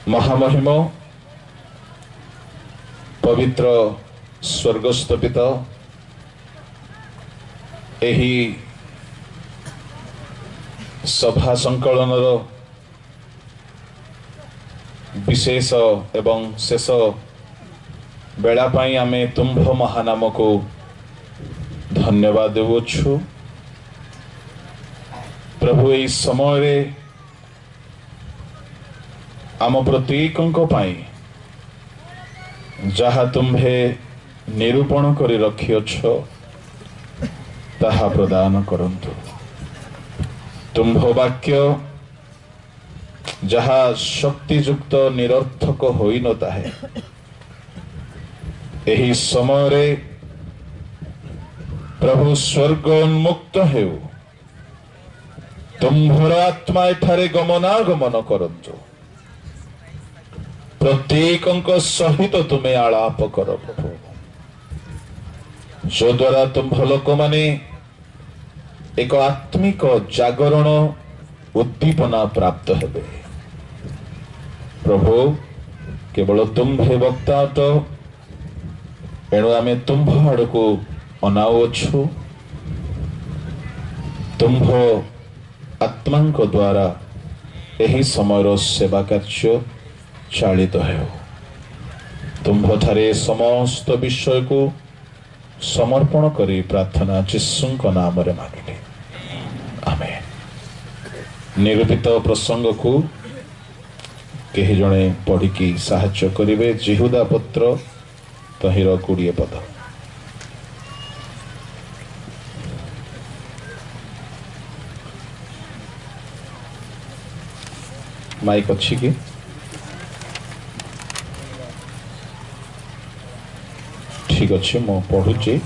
महामहिम पवित्र स्वर्गस्थ पिता एही सभा संकलन विशेष एवं शेष बेला पाई आमे तुम्भ महानाम को धन्यवाद देवुछु। प्रभु एई समय रे आम प्रत्येकंको पाई जहा तुम्भे निरूपण करी रखिअछ ताहा प्रदान करंतु। तुम्भ वाक्य जहा शक्तियुक्त निरर्थक होई न ताहे एही समय रे प्रभु स्वर्ग उन्मुक्त हेउ तुम्भर आत्मा एठारे गमनागमन करंतु। प्रत्येकंक सहित तुम्हें आलाप कर प्रभु, जो द्वारा तुम्भ लोक माने एक आत्मिक जागरण उद्दीपना प्राप्त हेबे। प्रभु केवल तुम्भे वक्ता तो एणु आमे तुम्भ आड़को अनाउछु। तुम्भ आत्मांक द्वारा एही समयर सेवा कार्य चालित हेउ। तुम्भ ठारे समस्त विषय को समर्पण करी प्रार्थना जिसुंक नाम रे मांगिले, आमेन। निरूपित प्रसंग को केही जणे पढ़िकी साहाय्य करिवे। जिहुदा पत्र तहिर 20 पद। माइक अच्छी की ठीक अच्छे मो पढ़ुची।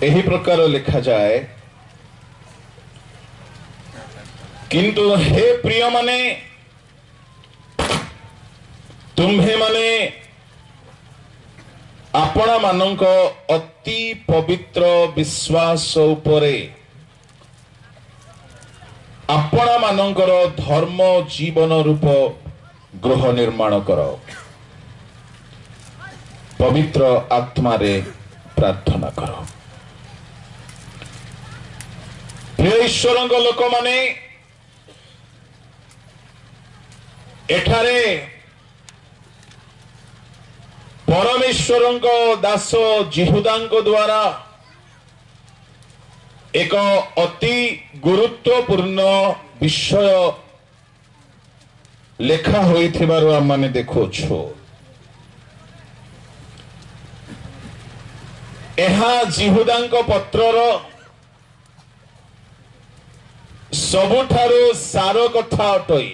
एही प्रकार लिखा जाए, किंतु हे प्रिय माने तुम्हे माने आपना मानक अति पवित्र विश्वास उपरे आपना मानकर धर्म जीवन रूप गृह निर्माण कर पवित्र आत्मा रे प्रार्थना कर। प्रिय ईश्वर लोक माने एठारे परमेश्वर दास जिहुदांक द्वारा एक अति गुरुत्वपूर्ण विषय लेखा होइथिबारु आम माने देखुछु। एहा जिहुदांक पत्रर सबुठारु सार कथा अटई।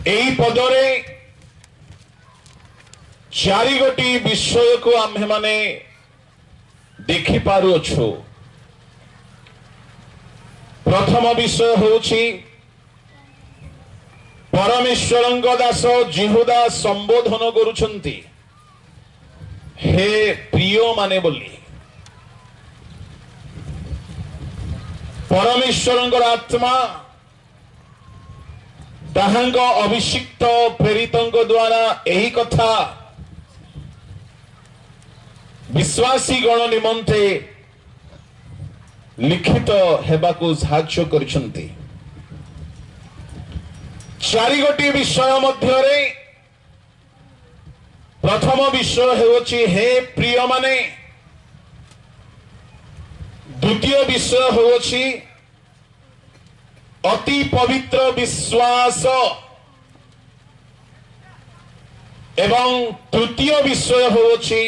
एई पदरे 4 गोटी विषय को आम्हे माने देखि पारुछु। प्रथम विषय होछि परमेश्वरंक दास जिहुदा संबोधन करुछंती हे प्रिय माने बोली। परमेश्वरंक आत्मा ताहांक अभिषिक्त प्रेरितंक द्वारा एही कथा विश्वासी गण निमंते लिखित हेबाकु साहाय्य करिसंती। 4 गोटी विषय मध्यरे प्रथम विषय हेउछि हे प्रिय माने। द्वितीय विषय हेउछि अति पवित्र विश्वास एवं तृतीय विषय होछि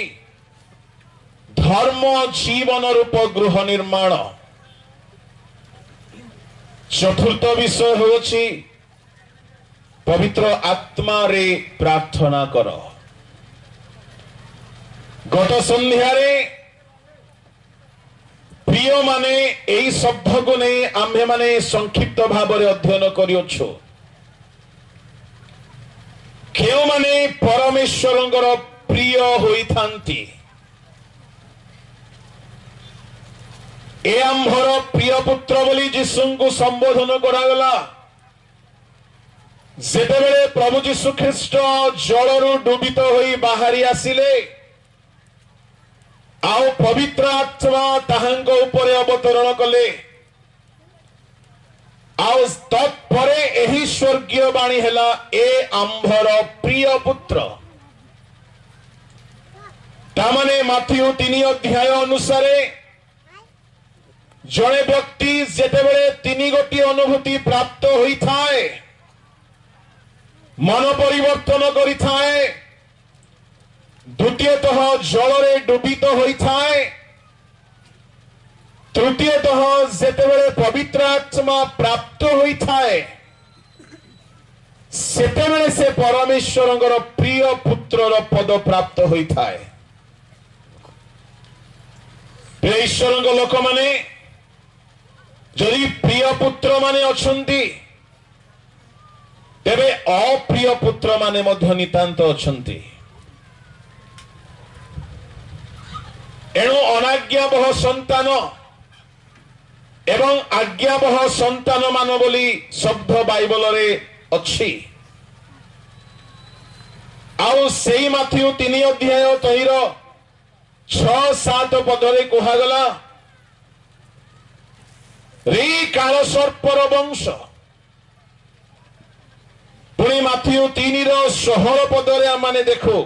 धर्म जीवन रूप गृह निर्माण। चतुर्थ विषय होछि पवित्र आत्मा रे प्रार्थना कर। गत संध्यारे प्रिय माने एई शब्द को नहीं आम्हे माने संक्षिप्त भाव में अध्ययन करियोछु। केउ माने परमेश्वरंकर प्रिय होई थांती ए आम्भर प्रिय पुत्र बोली जीशु को संबोधन करागला जेतेबेले प्रभु जीशु ख्रीष्ट जलरू डूबित होई बाहरी आसिले आउ पवित्र आत्मा ताहांको उपरे अवतरण कले आउ तत्परे एही स्वर्गीय वाणी हेला ए आम्भर प्रिय पुत्र तामाने माथ्यू 3 अध्याय अनुसार जड़े व्यक्ति जेतेबेले 3 गोटी अनुभूति प्राप्त होई थाए मन परिवर्तन करी थाए द्वितीयतः जलरे डूबित होई थाए तृतीयतः जेतेबेले पवित्र आत्मा प्राप्त होई थाए सेतेबेले से परमेश्वरंकर प्रिय पुत्रर पद प्राप्त होई थाए। ईश्वरंक लोक माने जदि प्रिय पुत्र माने अछंती तेबे अप्रिय पुत्र माने मध्य नितांत अछंती। एणु अनाज्ञाबह संतान एवं आज्ञाबह संतान मान बोली शब्द बाइबल रे अछि आउ सेई माथ्यू 3 अध्याय तहिर 6-7 पदरे कुहागला री काल सर्पर वंश पुणी माथ्यू 3:16 पदरे माने देखो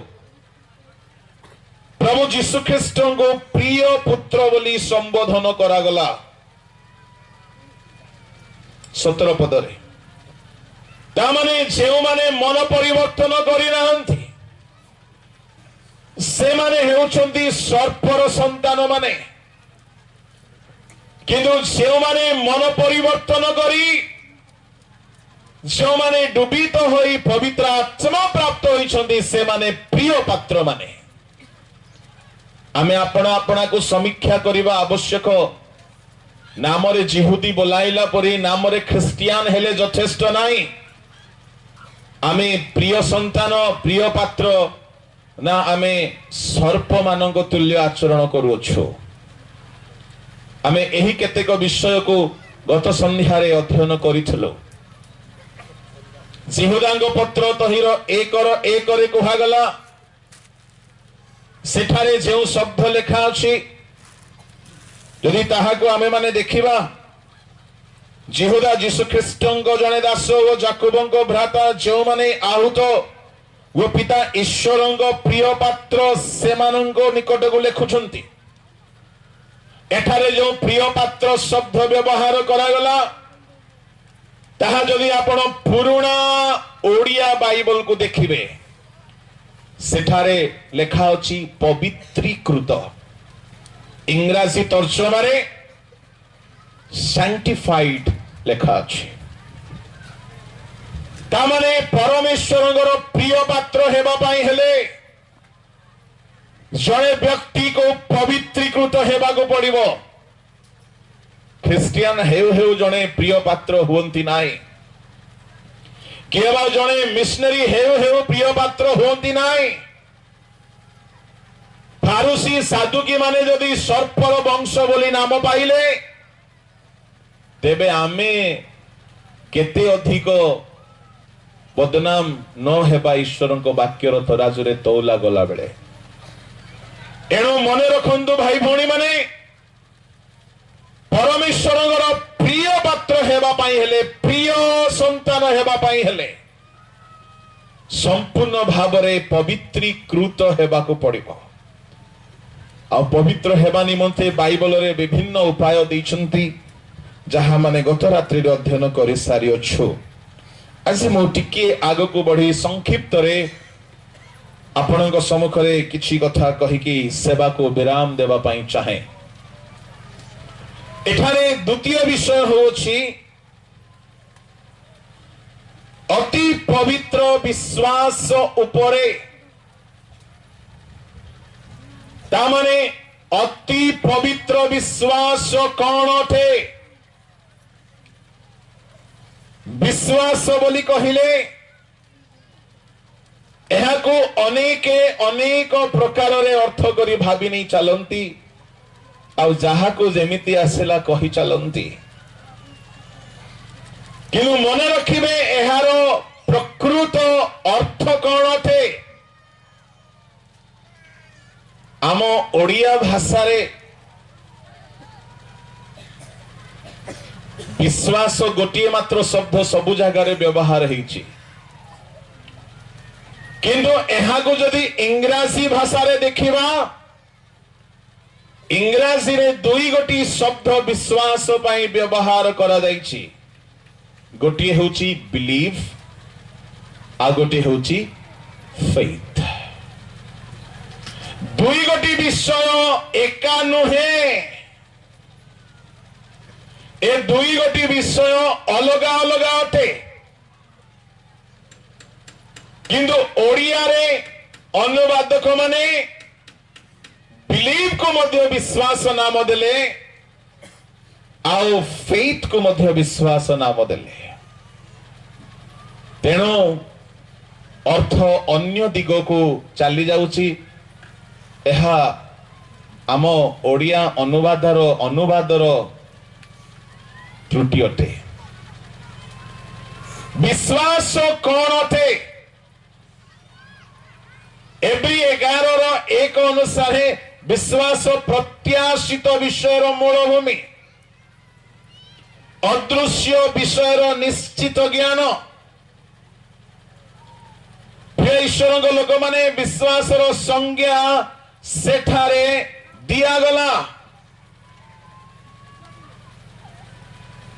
प्रभु जीशु ख्रीष्ट को प्रिय पुत्र बोली संबोधन करागला 17 पदरे तामाने जेउ माने मन परिवर्तन करि नाहंती से माने हेउछंती सर्पर संतान माने किंतु जेउ माने मन परिवर्तन करी जो माने डूबित होई पवित्र आत्मा प्राप्त होइछंती से माने प्रिय पात्र माने आमे आपण आपणा को समीक्षा करिबा आवश्यक। नाम रे जिहुदी बोलाइला परी नाम रे ख्रिस्टियान हेले यथेष्ट नाही आमे प्रिय संतान प्रिय पात्र ना आमे सर्प मानक तुल्य आचरण करूछु। आमे एही केतेक विषय को गत संध्यारे अध्ययन करिथलो। जिहुदांग पत्र तहिर 1:1 रे कुहागला सेठारे जो शब्द लेखा अछि यदि ताहाको आमे माने देखिबा जिहुदा जीशु ख्रीष्टंको जने दास ओ जाकोबंको भ्राता जो माने आहूत वो पिता ईश्वरंको प्रिय पात्र सेमानंको निकट को लेखुछंती। एठारे जो प्रिय पात्र शब्द व्यवहार करागला ताहा जदि आपण पुराना ओडिया बाइबल को देखिबे सेठारे लेखा अछि पवित्रीकृत इंग्राजी तर्जमा रे सैंक्टिफाइड लेखा अछि। तामाने परमेश्वरंकर प्रिय पात्र हेबा पाई हेले जड़े व्यक्ति को पवित्रीकृत हेबा को पड़िबो। ख्रिस्टियन हेउ हेउ जड़े प्रिय पात्र हुंती नाई केवल जड़े मिशनरी हेउ हेउ प्रिय पात्र हुंती नाई। फारूसी साधुकी माने जदि सर्पर वंश बोली नाम पाइले तेबे आमे केते अधिक बदनाम न हेबा ईश्वरंको वाक्यर तराजुरे तौला गला बेले। एणु मने रखंतु भाई भौणी माने परमेश्वरंकर प्रिय पात्र हेबा पाई हेले प्रिय संतान हेबा पाई हेले संपूर्ण भावरे पवित्रीकृत हेबा को पड़िबो। आ पवित्र हेबा निमंते बाइबल रे विभिन्न उपाय दैछंती जहा माने गत रात्रि रे अध्ययन करि सारी अछु। आज मो टिके आगो को बढ़ी संक्षिप्त रे आपनक सम्मुख रे किछि कथा कहि कि सेवा को विराम देबा पाई चाहे। एठारे द्वितीय विषय होछि अति पवित्र विश्वास उपरे तामाने अति पवित्र विश्वास कौन अटे। विश्वास बोली कहिले एहाको अनेक प्रकार रे अर्थ करी भाबी नहीं चलंती। आउ जहा को जेमिति आसेला कहि चलंती किनु मन रखिबे एहार प्रकृत अर्थ कौन थे आम ओडिया भाषा रे विश्वास गोटे मात्र शब्द सबु जगार व्यवहार होइछि किंतु एहा को जदि इंग्राजी भाषा रे देखिबा इंग्राजी रे दुई गोटी शब्द विश्वास पाई व्यवहार करा जाइछि गोटे होची बिलीव आ गोटे होची फेथ दुई गोटी विषय एका नुहे ए दुई गोटी विषय अलगा अलगा अटे किंतु ओडिया रे अनुवादक माने बिलीव को मध्य विश्वास नाम देले आउ फेथ को मध्य विश्वास नाम देले तेणु अर्थ अन्य दिग को चली जाउची एहा आम ओडिया अनुवादर त्रुटि अटे विश्वास कौन अटे एवरी 11 अनुसार विश्वास प्रत्याशित विषय मूलभूमि अदृश्य विषय निश्चित ज्ञान ईश्वर लोक माने विश्वास संज्ञा सेठारे दियागला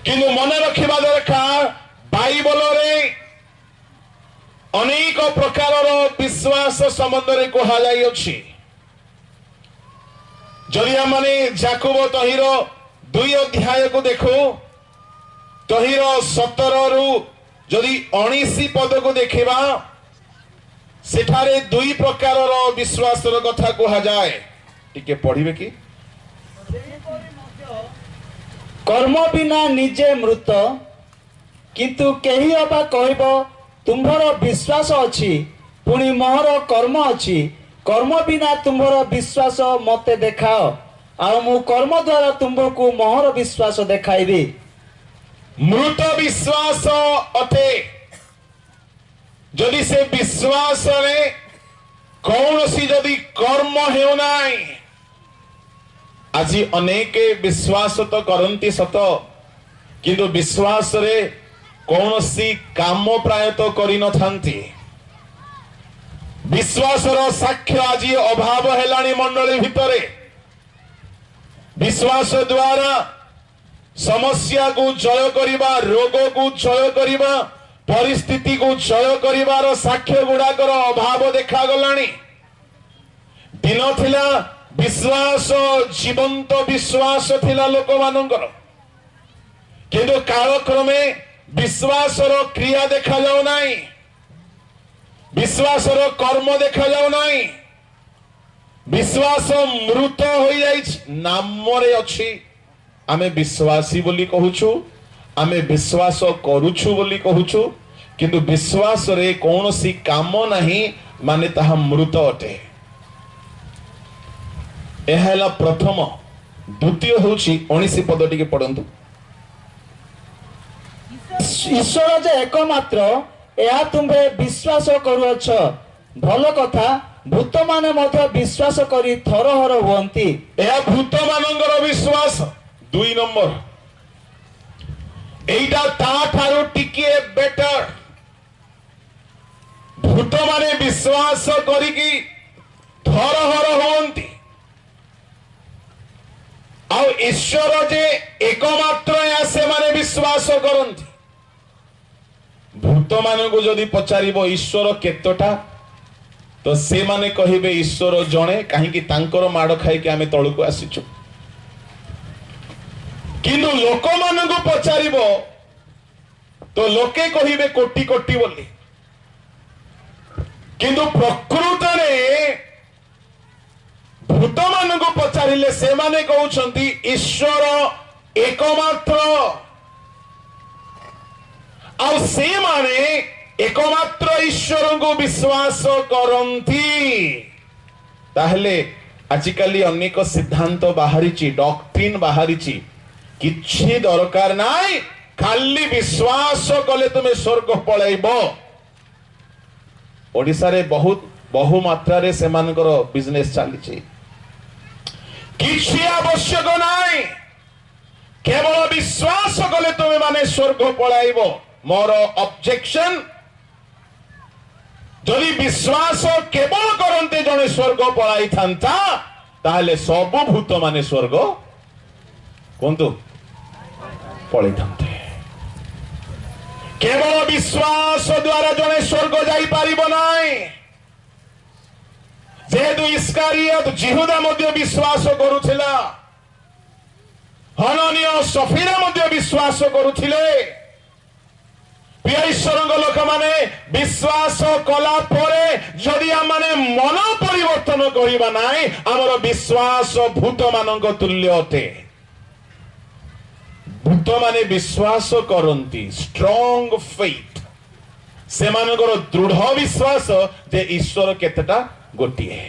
किंतु मन रखिबा दरकार बाइबल रे अनेक प्रकार विश्वास संबंध रे कहा जाई अछि जदि हमने याकूब तहिर 2 अध्याय को देखो तहिर 17 रु जदि 19 पद को देखिबा सेठारे दुई प्रकार विश्वास कथा कहा जाए टिके पढ़िबे कि कर्म बिना निजे मृत किंतु केही अबा कहबो तुम्हर विश्वास अछि पुणी मोहर कर्म अछि कर्म बिना तुम्हर विश्वास मते देखाओ आ मु कर्म द्वारा तुमको मोहर विश्वास देखाइबी मृत विश्वास अटे जदि से विश्वास रे कौन सी जदि कर्म हेउ नाई आज अनेक विश्वास तो करंती सत किंतु विश्वास रे कौन सी काम प्राय तो करि न थांती विश्वास रो साक्ष्य आज अभाव हेलानी मंडली भितरे विश्वास द्वारा समस्या को जय करिबा रोग को जय करिबा परिस्थिति को जय करिवार साक्ष्य गुड़ाकर अभाव देखा गलानी दिन थिला विश्वास जीवंत विश्वास थिला लोक मानकर किंतु कालक्रमे विश्वास रो क्रिया देखा जाऊ नाही विश्वास रो कर्म देखा जाऊ नाही विश्वास मृत होई जाई नाम रे अछि आमे विश्वासी बोली कहूछु आमे विश्वास करूछु बोली कहूछु किंतु विश्वास रे कौन सी काम नहीं माने ताहा मृत अटे एहला प्रथम द्वितीय होछि 19 पद टिके पढंतु ईश्वर जे एकमात्र या तुम्हे विश्वास करूअछ भल कथा भूत माने मध्य विश्वास करी थरहर हुअंती या भूत मानंगर विश्वास 2 नंबर एटा ता ठारो टिके बेटर भूत माने विश्वास करिकी थरहर हुअंती आ ईश्वर जे एकमात्र या से माने विश्वास करंती भूत मान को जदि पचारिबो ईश्वर केतोटा तो से माने कहिबे ईश्वर जणे काहेकि तांकर माड़ खाई के आमे तळको आसीछु किंतु लोक मान को पचारिबो तो लोके कहिबे कोटी कोटी बोली किंतु प्रकृत रे भूत मान को पचारिले से माने कहउछंती ईश्वर एकमात्र आ से माने एकमात्र ईश्वर को विश्वास करंती ताहले आजिकाली अनेक सिद्धांत बाहरी डॉक्ट्रिन बाहरी किछि दरकार नाई खाली विश्वास कले तुम्हें स्वर्ग पलैब ओडिशा रे बहुत बहु मात्रा रे सेमानकर बिजनेस चली किछि आवश्यक नाई केवल विश्वास कले तुम्हें माने स्वर्ग पलैब मोर ऑब्जेक्शन जदि विश्वास केवल करते जने स्वर्ग पलाई था ताहले सब भूत माने स्वर्ग कहतु पलाई थांते केवल विश्वास द्वारा जने स्वर्ग जाई पारिबो नाई जेहेतु इस्कारियत जिहुदा मध्य विश्वास करुथिला हननिय सफीरा मध्य विश्वास करुथिले ईश्वर लोक माने विश्वास कला परे जदि आमने मन परिवर्तन करिबा नाई हमर विश्वास भूत मानक तुल्य अटे भूत माने विश्वास करंती स्ट्रांग फेथ से मानकर दृढ़ विश्वास जे ईश्वर केतेटा गोटिए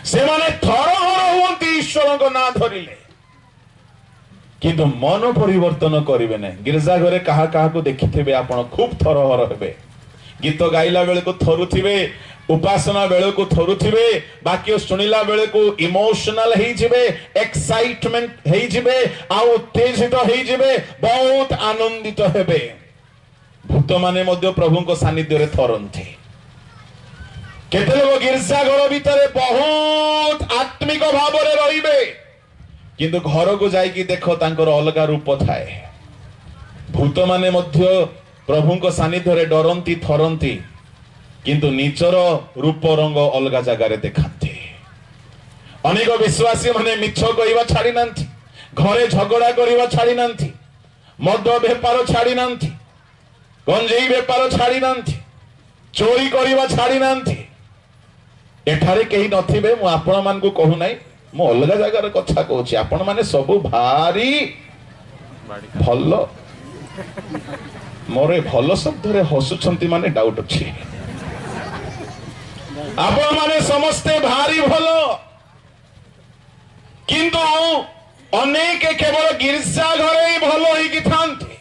से माने थरहर हुंती ईश्वर को ना धरिले किंतु मन परिवर्तन करेंगे ना गिरजा घरे कहा कहा को देखिथे आपण खूब थरहर हेबे गीत गाइला बेले को थरुथिबे उपासना बेले को थरुथिबे बाकी सुनिला बेले को इमोशनल हेई जिवे एक्साइटमेंट हेई जिवे आ उत्तेजित हेई जिवे बहुत आनंदित हेबे भूत माने मध्य प्रभु को सानिध्य रे थरंती केते लोग गिरजा घर भीतर बहुत आत्मिक भाव रे रहिबे किंतु घर को जाइकी देख तांकर अलगा रूप थाए भूत माने मध्य प्रभु को सानिध्य रे डरंती थरंती किंतु निजर रूप रंग अलगा जगार देखाते अनेक विश्वासी माने मिछ कहवा छाड़ी नांती घरे झगड़ा करवा छाड़ी नांती मद बेपार छाड़ी नांती गंजेई बेपार छाड़ी नांती चोरी करवा छाड़ी नांती एठारे कहीं नथिबे मु आपण मान को कहू नाही मु अलग जगार कथा कहूँ आपण माने सबु भारी भल मोरे भल शब्द रे हसुछंती माने डाउट अछि आपण माने समस्ते भारी भल किंतु अनेक केवल गिरजा घरे ही भल होई थांती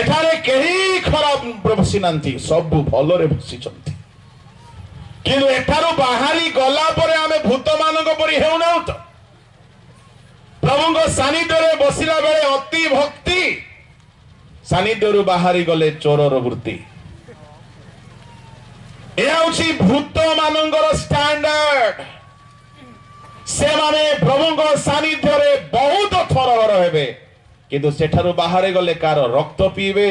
एठारे केही खराब बसी नांती सबु भल रे बसिचंती किंतु एठारो बाहरी गला परे आमे भूत मानक परि हेउना तो प्रभु सानिध्य रे बसिला बेले अति भक्ति सानिध्य रु बाहरी गले चोरर वृत्ति ए होछि भूत मानकर स्टैंडर्ड से माने प्रभु सानिध्य रे बहुत थरहर हेबे किंतु सेठारो बाहरे गले कार रक्त पीबे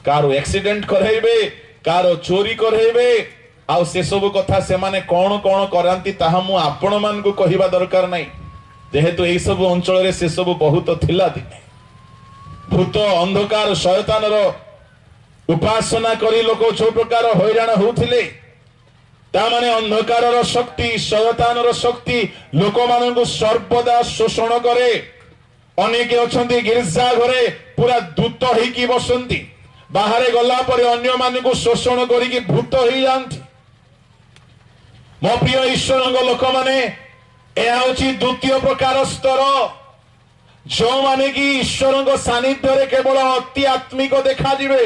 कार एक्सीडेंट करैबे कार चोरी करैबे आउ से सब कथा से माने कौन कौन करांती ताहा मु आपण मान को कहिबा दरकार नाही जेहेतु एई सब अंचल रे से सब बहुत थिला दिने भूत अंधकार शयतान रो उपासना करी लोक जो प्रकार हैरान होउथिले ता माने अंधकार रो शक्ति शयतान रो शक्ति लोक मान को सर्वदा शोषण करे अनेक अछंती गिरजा घरे पूरा दूत हेई की बसंती बाहरे गला परे अन्य मान को शोषण करी की भूत हेई जानती मो प्रिय ईश्वर लोक माने द्वितीय प्रकार स्तर जो माने कि ईश्वर सानिध्य रे केवल अति आत्मिक देखा दिबे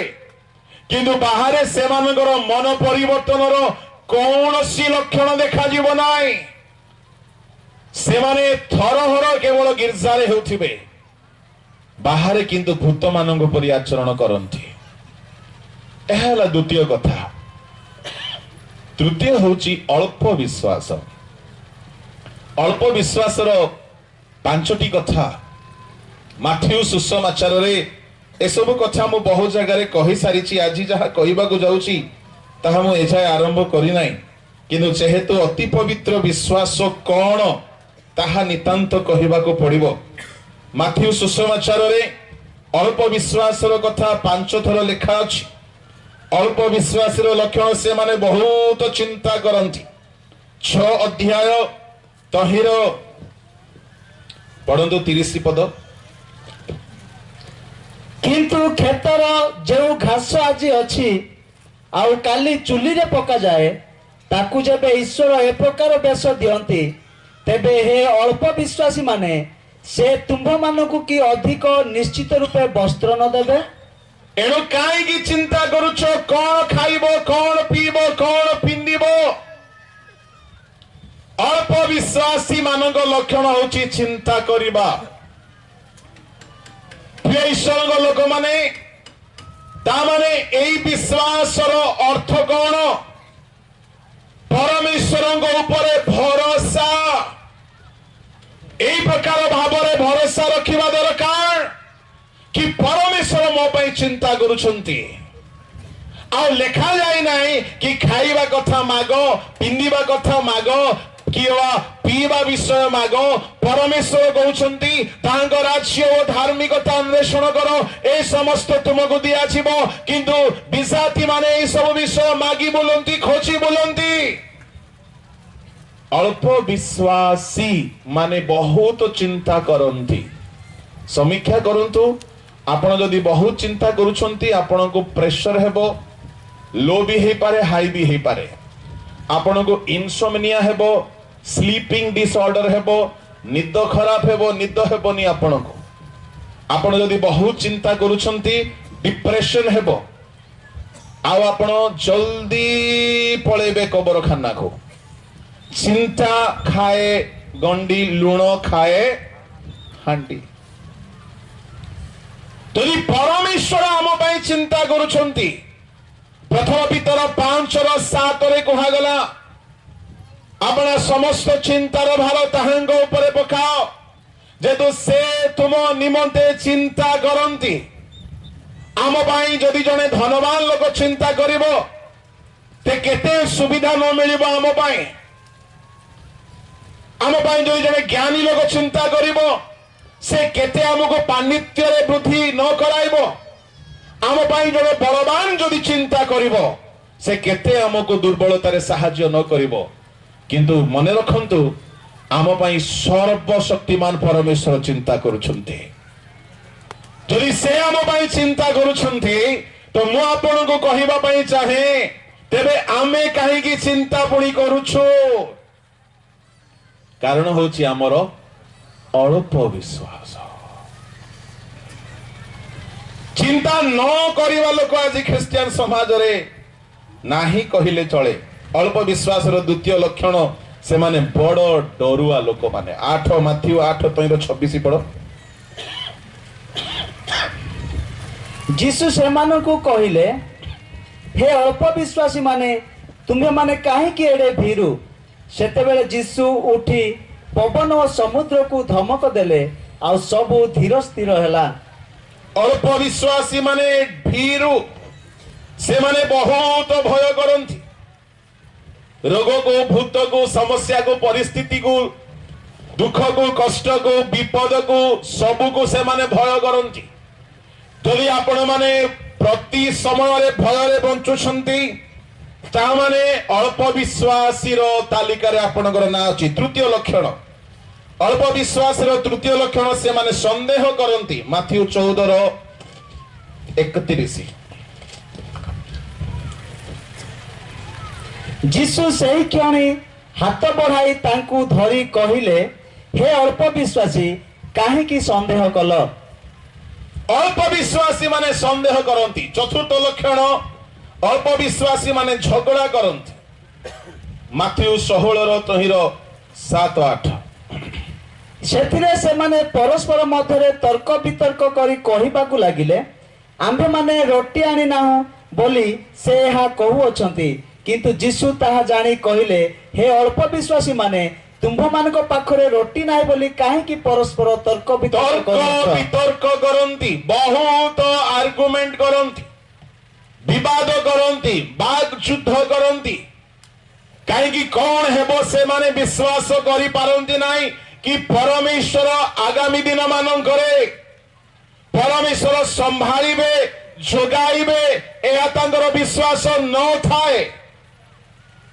किंतु बाहरे से मानकर मन परिवर्तन रो कौन सी लक्षण देखा जीव नाई से माने थरहर केवल गिरजा रे होथिबे बाहरे किंतु भूत मानक परि आचरण करंती एहला द्वितीय कथा तृतीय होची अल्प विश्वास अल्प विश्वास पांचटी कथा माथ्यू सुसमाचार रे एसब कथा मु बहु जगह कही सारी आज जहाँ कहवाक जाऊँगी ताहा मु एजाए आरंभ करी नाही किंतु जेहेतु अति पवित्र विश्वास कौन ताहा नितांत कहवाक पड़िबो माथ्यू सुसमाचार रे अल्प विश्वास कथा 5 थर लिखा अछि अल्प विश्वास लक्षण से माने बहुत चिंता करती 6 अध्याय तहिर पढ़ंतु 30 पद किंतु खेतर जो घास आज अच्छी आउ काली चुली रे पका जाए ताकू जेबे ईश्वर ए प्रकार बेश दियंती तेबे हे अल्प विश्वासी माने से तुम्भ मानकु की अधिक निश्चित रूपे वस्त्र न देबे एणु कहीं चिंता करुच कौन खाइब कौन पीब कौन पिंधिब अल्प विश्वासी मानक लक्षण होची चिंता करिबा प्रिय ईश्वर लोक माने तामाने एई विश्वासर अर्थ कौन परमेश्वर उपरे भरोसा एई प्रकार भावरे भरोसा रखिबा दरकार कि परमेश्वर मो पई चिंता करुछंती आ लेखा जाय नाही कि खाइबा कथा मागो पिंदिबा कथा मागो किवा पीवा विषय मागो परमेश्वर कहउछंती तांग राज्य ओ धार्मिकता अन्वेषण करो ए समस्त तुमको दिया छिबो किंतु विजाति माने ए सब विषय मागी बोलंती खोजी बोलंती अल्प विश्वासी माने बहुत चिंता करंती समीक्षा करंतु आपण जदि बहुत चिंता करूछंती आपण को प्रेशर हेबो लो भी हे पारे हाई भी हे पारे आपण को इनसोमनिया हेबो स्लीपिंग डिसऑर्डर हेबो निद खराब हेबो निद हेबोनी आपण को आपण जदि बहुत चिंता करूछंती डिप्रेशन हेबो आ आपण जल्दी पळेबे कबरखाना को चिंता खाए गंडी लुण खाए हांडी यदि परमेश्वर आम पाई चिंता करुछंती प्रथम पितर 5:7 कहगला अपना समस्त चिंतार भार ताहांग उपरे पकाओ जेतु से तुम निमंते चिंता करंती आम पाई जदि जने धनवान लोक चिंता करिवो ते केते सुविधा न मिलिबो आम पाई जदि जने ज्ञानी लोक चिंता करिवो से केते हमको पांडित्य रे वृद्धि न कराइबो आम पाई जने बलवान जदि चिंता करिवो से केते हमको दुर्बलता रे सहाय्य न करिवो किंतु मने रखंतु आम पाई सर्वशक्तिमान परमेश्वर चिंता करुछंती जदि से आम पाई चिंता करुछंती तो मु आपन को कहिबा पाई चाहे तेबे आमे काहे की चिंता पुणी करूछु कारण होची हमर अल्प विश्वास चिंता न करिवा लोक आज ख्रिस्टियन समाज रे नाही कहिले चले अल्प विश्वास रो द्वितीय लक्षण से माने बड़ डरुआ लोक माने 8 माथ्यू 8:26 पढ़ो जीसु सेमानकु कहिले हे अल्प विश्वासी माने तुम्हे माने काहे कि एडे भीरु सेते बेले जीसु उठी पवन और समुद्र को धमक देले आ सब धीर स्थिर हैला अल्प विश्वासी माने भीरु से माने बहुत भय करंती रोग को भूत को समस्या को परिस्थिति को दुख को कष्ट को विपद को सब को से माने भय करंती जदि आपण माने प्रति समय रे भय रे बंचुछंती ता माने अल्प विश्वासी रो तालिका रे आपनकर ना अछि तृतीय लक्षण अल्प विश्वासी रो तृतीय लक्षण से माने संदेह करंती माथ्यू 14:31 जीसु सही क्षणी हाथ बढ़ाई तांकु धरी कहिले हे अल्प विश्वासी काहे की संदेह कल अल्प विश्वासी माने संदेह करंती चतुर्थ लक्षण अल्प विश्वासी माने झगड़ा करंती माथ्यू 16:7-8 सेथिरे से माने परस्पर मध्यरे तर्क वितर्क करी कहिबाकू लागिले आम्भे माने रोटी आनी नाहु बोली से हा कहू अछंती किंतु जीसु ताहा जानी कहिले हे अल्प विश्वासी माने तुम्भ मानक पाखरे रोटी नाही बोली काहे की परस्पर तर्क वितर्क करंती बहुत आर्गुमेंट करंती विवाद करंती वाद युद्ध करंती काहे की कौन हेबो से माने विश्वास करि पारंती नाही कि परमेश्वर आगामी दिन मानंकरे परमेश्वर संभाळिबे जोगाइबे एहा तांकर विश्वास न थाए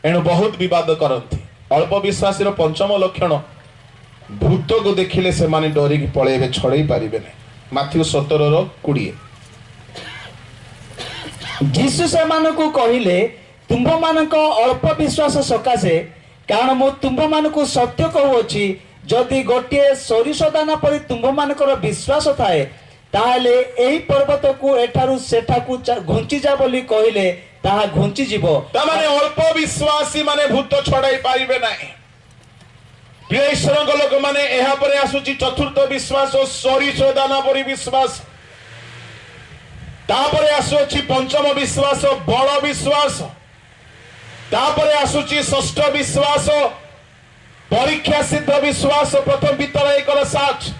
एणु बहुत विवाद करंती अल्प विश्वासी रो पंचम लक्षण भूत को देखिले से माने डरी पळेबे छड़ेई पारिबे नै माथ्यू 17:20 जीसु सेमानकु कहिले तुम्भ मानक अल्प विश्वास सकाशे कारण मु तुम्भ मानक सत्य कहूची जदि गोटे सोरिष दाना परी तुम्भ मानकर विश्वास थाए ताहले एही पर्वत को एठारु सेठाकू घुंची जा बोली कहिले ताहा घुंची जीवो तामाने अल्प विश्वासी माने भूत छड़ाई पाइबे नाही प्रिय ईश्वर लोक माने एहा परे आसुची चतुर्थ विश्वास और सोरिष दाना परी विश्वास तापरे आसुची पंचम विश्वास बड़ विश्वास तापरे आसुची षष्ठ विश्वास परीक्षा सिद्ध विश्वास प्रथम पितर 1:7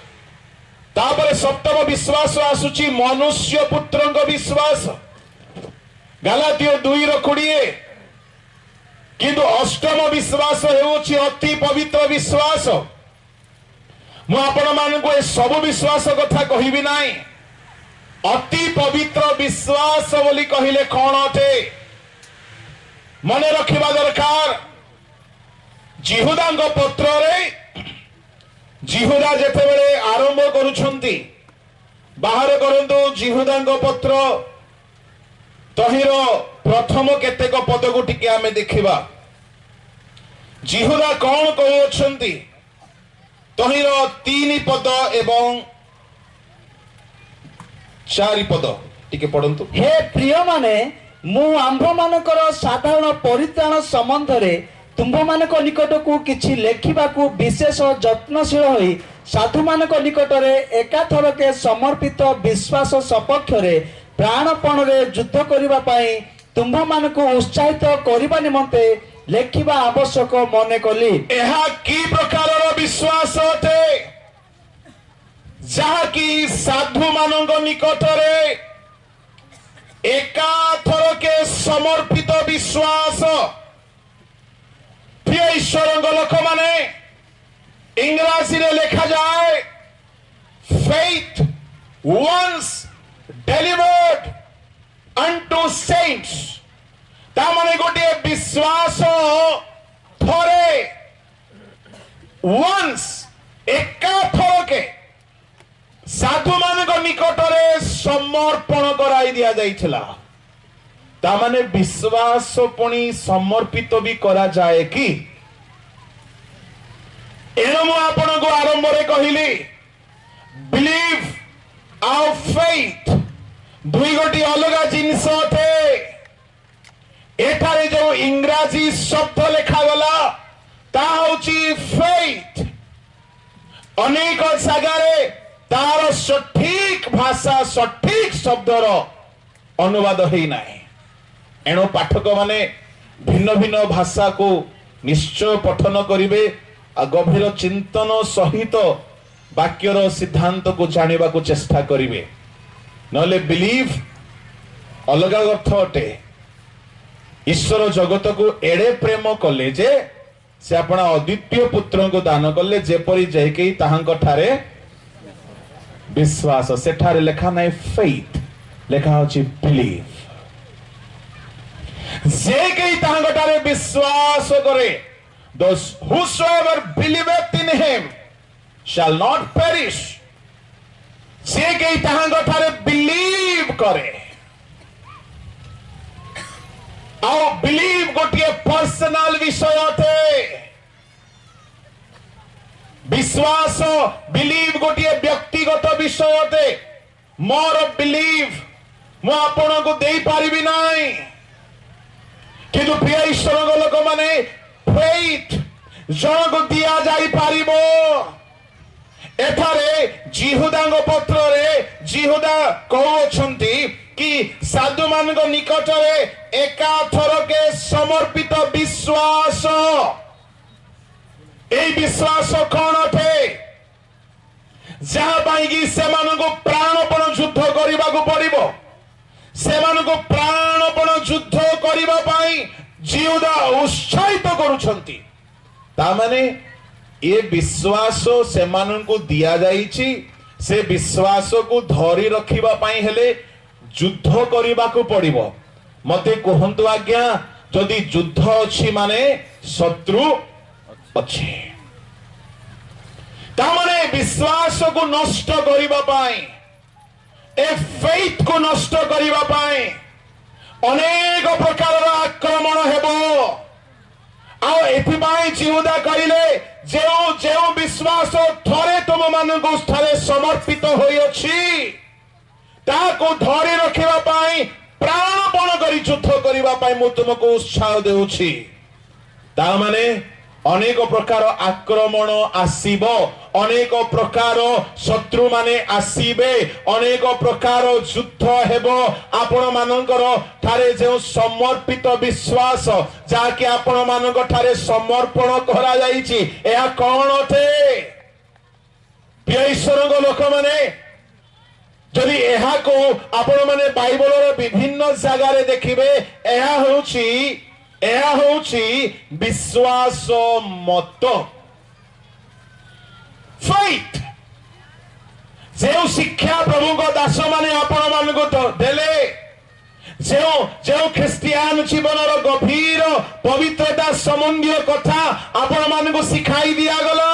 तापरे सप्तम विश्वास आसुची मनुष्य पुत्रंग विश्वास गलातियो 2:20 किंतु अष्टम विश्वास हेउची अति पवित्र विश्वास मु आपण मानकु ए सब विश्वास कथा कहिबि नाही अति पवित्र विश्वास बोली कहिले कोन अटे मने रखिबा दरकार जिहुदांग पत्र रे जिहुदा जेते बेले आरंभ करूछंती बाहर करंतु जिहुदांग पत्र तहिर प्रथम केतेक पद को टिके आमे देखिबा जिहुदा कौन कहउछंती तहिर 3 पद एवं 4 पद टिके पढंतु हे प्रिय माने मु आंभ मानकर साधारण परित्राण संबंध रे तुम्भ मानक निकट को किछि लेखिबा को विशेष यत्नशील होई साधु मानक निकट रे एकाथर के समर्पित विश्वास सपक्ष रे प्राणपण रे युद्ध करिबा पई तुम्भ मानक उत्साहित करिबा निमंते लेखिबा आवश्यक मने कली एहा की प्रकार विश्वास अटे जहा की साधु मानक निकट रे एकाथर के समर्पित विश्वास प्रिय ईश्वर लोक माने इंग्राजी रे लिखा जाए faith once delivered unto saints तामाने गोटे विश्वास थोरे once एकाथर के साधु मानक निकट रे समर्पण कराई दिया जाइथिला तामाने विश्वास पुणी समर्पित भी करा जाए कि एनो मु आपन को आरंभ रे कहिली बिलीव आवर फेथ दुई गोटी अलग जिनस थे एठारे जो इंग्राजी शब्द लिखा गला ता होची फेथ अनेक जगारे तार सठिक भाषा सठिक शब्दर अनुवाद हेई नाही एणो पाठक माने भिन्न भिन्न भाषा को निश्चय पठन करिवे आ गभीर चिंतन सहित वाक्यर सिद्धांत को जानिबा को चेष्टा करिवे नले बिलीव अलग अर्थ अटे ईश्वर जगत को एड़े प्रेम कले जे से अपना अद्वितीय पुत्र को दान कले जेपरी जेकि ताहांक ठारे विश्वास सेठारे लेखा नाही फेथ लेखा होची बिलीव जे कई ताहांक ठारे विश्वास करे those whosoever believeth in him shall not perish से कई ताहांक ठारे बिलीव करे आउ बिलीव गोटे पर्सनल विषय थे विश्वास बिलीव गोटे व्यक्तिगत विषय थे मोर बिलीव मु आपण को दे पारिबी नाही किंतु प्रिय ईश्वर लोक माने फेथ जन को दिया जाई पारिबो एठारे जिहुदांग पत्र रे जिहुदा कहउछंती कि साधु मानक निकट रे एकाथर के समर्पित विश्वास ए विश्वास कौन थे जहां पाई से प्राणपण युद्ध करने को पड़ो से प्राणपण युद्ध करने जिहुदा उत्साहित करुछंती तामाने ये विश्वास से दिया जाइछि से विश्वास को धरी रखिबा पाई हेले युद्ध करने को पड़ो मते कहंतु आज्ञा जदि युद्ध अछि माने शत्रु अछि तामाने विश्वास को नष्ट करने ए फेथ को नष्ट करने अनेक प्रकार आक्रमण हेबो आउ एथिपाई जिहुदा कहिले जेउ जेउ विश्वास थरे तुम मानकु थरे समर्पित होई अछि ताको धरि रखिबा पाई प्राणपण करी युद्ध करिबा पाई मु तुमको उत्साह देउछि ता माने अनेक प्रकार आक्रमण आसीबो अनेक प्रकार शत्रु माने आसीबे अनेक प्रकार युद्ध हेबो आपण मानकर ठारे जे समर्पित विश्वास जाके आपण मानक ठारे समर्पण करा जाईछि एहा कोन अथे प्रिय लोक माने जदि एहा को आपण माने बाइबल रो विभिन्न जगह रे देखिबे एहा होउछि विश्वास मत फेथ जो शिक्षा प्रभु को दास माने आपण मान को देले जो ख्रिस्टियान जीवन गभीर पवित्रता संबंधी कथा आपण मान को सिखाई दिया गला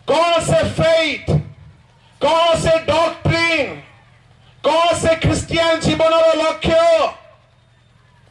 कौन से फेथ कौन से डॉक्ट्रिन कौन से ख्रिस्टियान जीवन लक्ष्य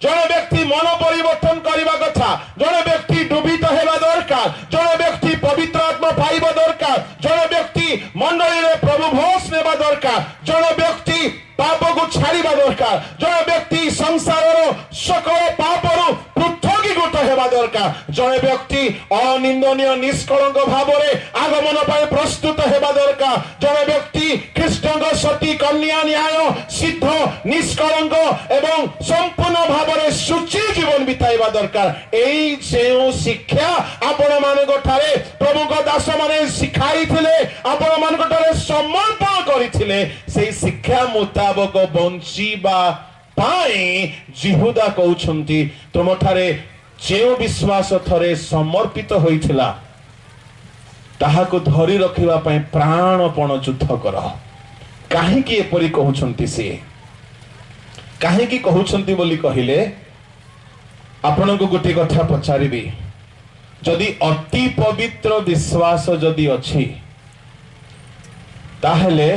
जड़े व्यक्ति मन परिवर्तन करने कथा जड़े व्यक्ति डुबित हेबा दरकार जड़े व्यक्ति पवित्र आत्मा पाइबा दरकार जड़े व्यक्ति मंडली रे प्रभु भोज नेबा दरकार जड़े व्यक्ति पाप को छाड़िबा दरकार जड़े व्यक्ति संसार सकल पापरु पृथकीकृत हेबा दरकार जड़े व्यक्ति अनिंदनीय निष्कलंक भावरे आगमन पाए प्रस्तुत हेबा दरकार जड़े व्यक्ति कृष्णଙ୍କ सती कन्या न्याय सिद्ध निष्कलंक एवं संपूर्ण भावरे सुचि जीवन बिताइबा दरकार एई जेउ शिक्षा आपण मानक ठारे प्रभु को दास माने सिखाई थिले आपण मानक ठारे समर्पण करिथिले सेई शिक्षा मुताबक बंचीबा पाई जिहुदा कहउछंती तुम ठारे जेउ विश्वास थरे समर्पित होइथिला ताहाको धरि रखिबा पाई प्राणपण युद्ध कर काहे कि एपरि कहउछंती से काहे कि कहउछंती बोली कहिले आपण को गोटे कथा पचारिबी जदि अति पवित्र विश्वास जदि अछि ताहेले